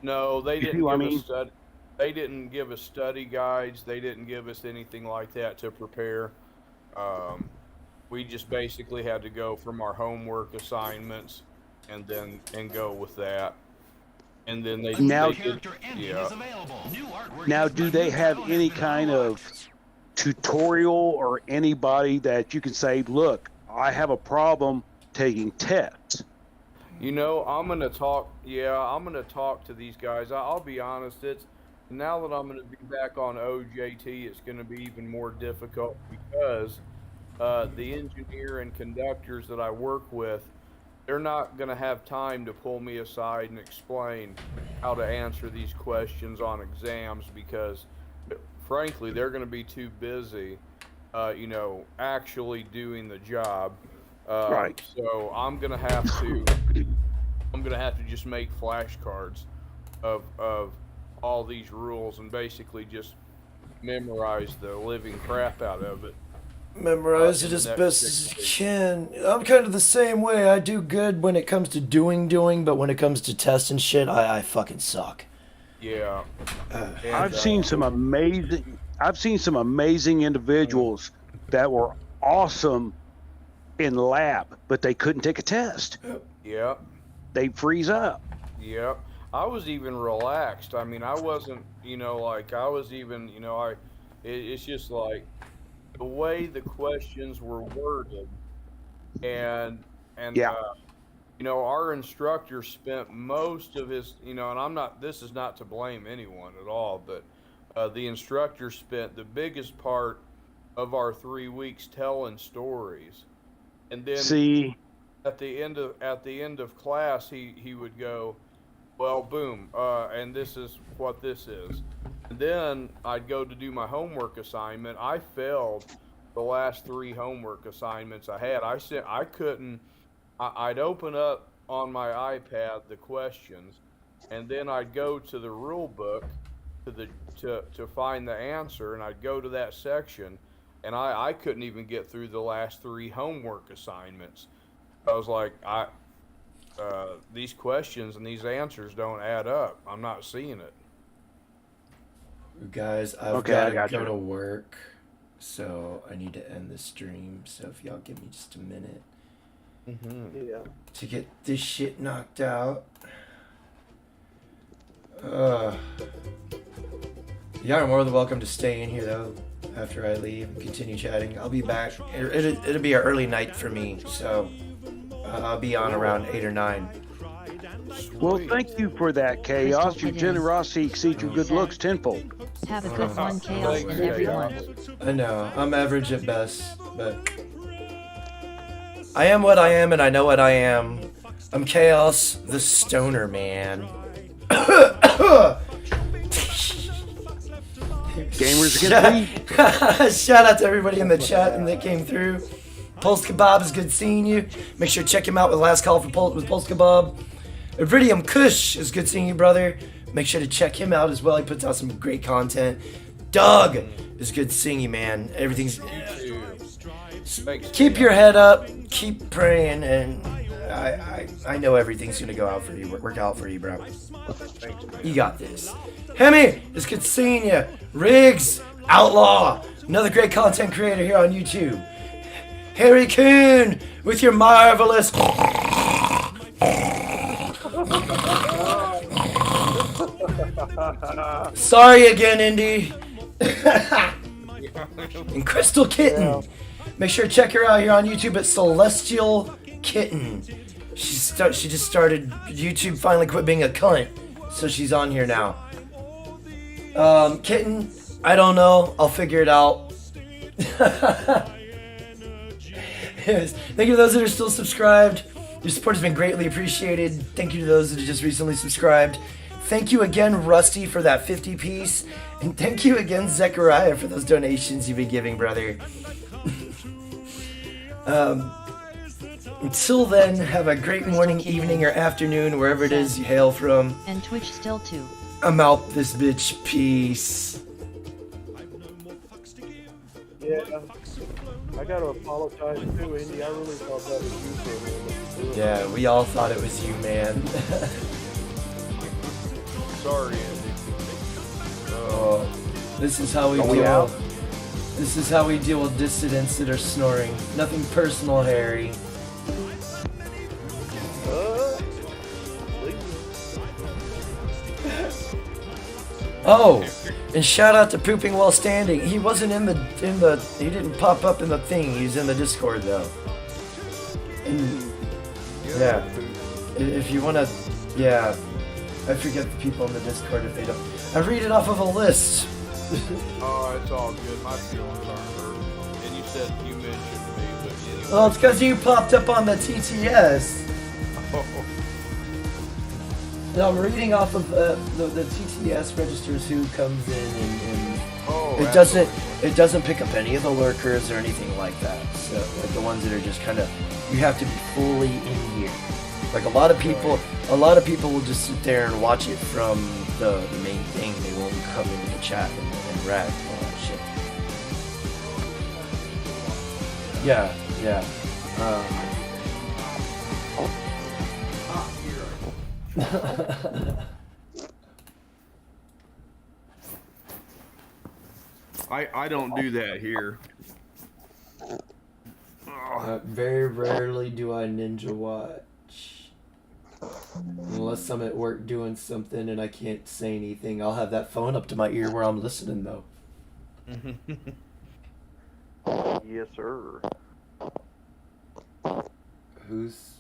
No, they didn't what I give mean? us study. They didn't give us study guides. They didn't give us anything like that to prepare. We just basically had to go from our homework assignments, and go with that. And then they Now, yeah. now, do they have any kind of tutorial or anybody that you can say, look, I have a problem taking tests? You know, I'm gonna talk. Yeah, I'm gonna talk to these guys. I'll be honest. It's now that I'm gonna be back on OJT, it's gonna be even more difficult because the engineer and conductors that I work with, they're not gonna have time to pull me aside and explain how to answer these questions on exams because, frankly, they're gonna be too busy, you know, actually doing the job. Right. So I'm gonna have to just make flashcards of all these rules and basically just memorize the living crap out of it. Memorize it as best as you can. I'm kind of the same way. I do good when it comes to doing, but when it comes to testing shit, I fucking suck. Yeah. I've seen some amazing individuals that were awesome in lab, but they couldn't take a test. Yeah. They freeze up. Yeah. I was even relaxed. I mean, I wasn't, you know, like I was even, you know, it's just like the way the questions were worded and you know, our instructor spent most of his, you know, and this is not to blame anyone at all, but the instructor spent the biggest part of our 3 weeks telling stories. And then at the end of class, he would go, well, boom, and this is what this is. And then I'd go to do my homework assignment. I failed the last 3 homework assignments I had. I'd open up on my iPad the questions, and then I'd go to the rule book to find the answer, and I'd go to that section, and I couldn't even get through the last 3 homework assignments. I was like, these questions and these answers don't add up. I'm not seeing it. Guys, I've got to go to work, so I need to end the stream. So if y'all give me just a minute to get this shit knocked out. Y'all are more than welcome to stay in here, though, after I leave and continue chatting. I'll be back. It'll be an early night for me, so I'll be on around 8 or 9. Well, thank you for that, Chaos. Your generosity exceeds your good looks tenfold. Have a good one, Chaos, and everyone. I know. I'm average at best, but I am what I am, and I know what I am. I'm Chaos, the stoner man. Gamers get beat. Shout out to everybody in the chat and that came through. Pulse Kebab is good seeing you. Make sure to check him out with Last Call for with Pulse Kebab. Iridium Kush is good seeing you, brother. Make sure to check him out as well. He puts out some great content. Doug is good seeing you, man. Everything's... Keep your head up. Keep praying, and I know everything's gonna go out for you. Work out for you, bro. You got this. Hemi, it's good seeing you. Riggs, Outlaw, another great content creator here on YouTube. Harry Coon with your marvelous. Sorry again, Indy. And Crystal Kitten. Make sure to check her out here on YouTube at Celestial Kitten. She just started YouTube. Finally quit being a cunt, so she's on here now. Kitten, I don't know. I'll figure it out. Anyways, thank you to those that are still subscribed. Your support has been greatly appreciated. Thank you to those that have just recently subscribed. Thank you again, Rusty, for that 50 piece. And thank you again, Zechariah, for those donations you've been giving, brother. Until then, have a great morning, evening, or afternoon, wherever it is you hail from. And Twitch still too. I'm out this bitch. Peace. Yeah, I gotta apologize too, Indy. I really thought that was you for a moment. Yeah, we all thought it was you, man. Sorry, Andy. This is how we deal. This is how we deal with dissidents that are snoring. Nothing personal, Harry. Oh, and shout out to Pooping While Standing. He wasn't he didn't pop up in the thing. He's in the Discord though. And, yeah. If you wanna, yeah. I forget the people in the Discord if they don't. I read it off of a list. Oh, it's all good. My feelings aren't hurt. And you said you mentioned me, but anyway. Well, it's because you popped up on the TTS. No, I'm reading off of the TTS registers who comes in, and it doesn't pick up any of the lurkers or anything like that. So like the ones that are just kind of, you have to be fully in here. Like a lot of people will just sit there and watch it from the main thing. They won't come into the chat and rag and all that shit. Yeah. I don't do that here. Very rarely do I ninja watch. Unless I'm at work doing something and I can't say anything, I'll have that phone up to my ear where I'm listening though. Yes, sir. Who's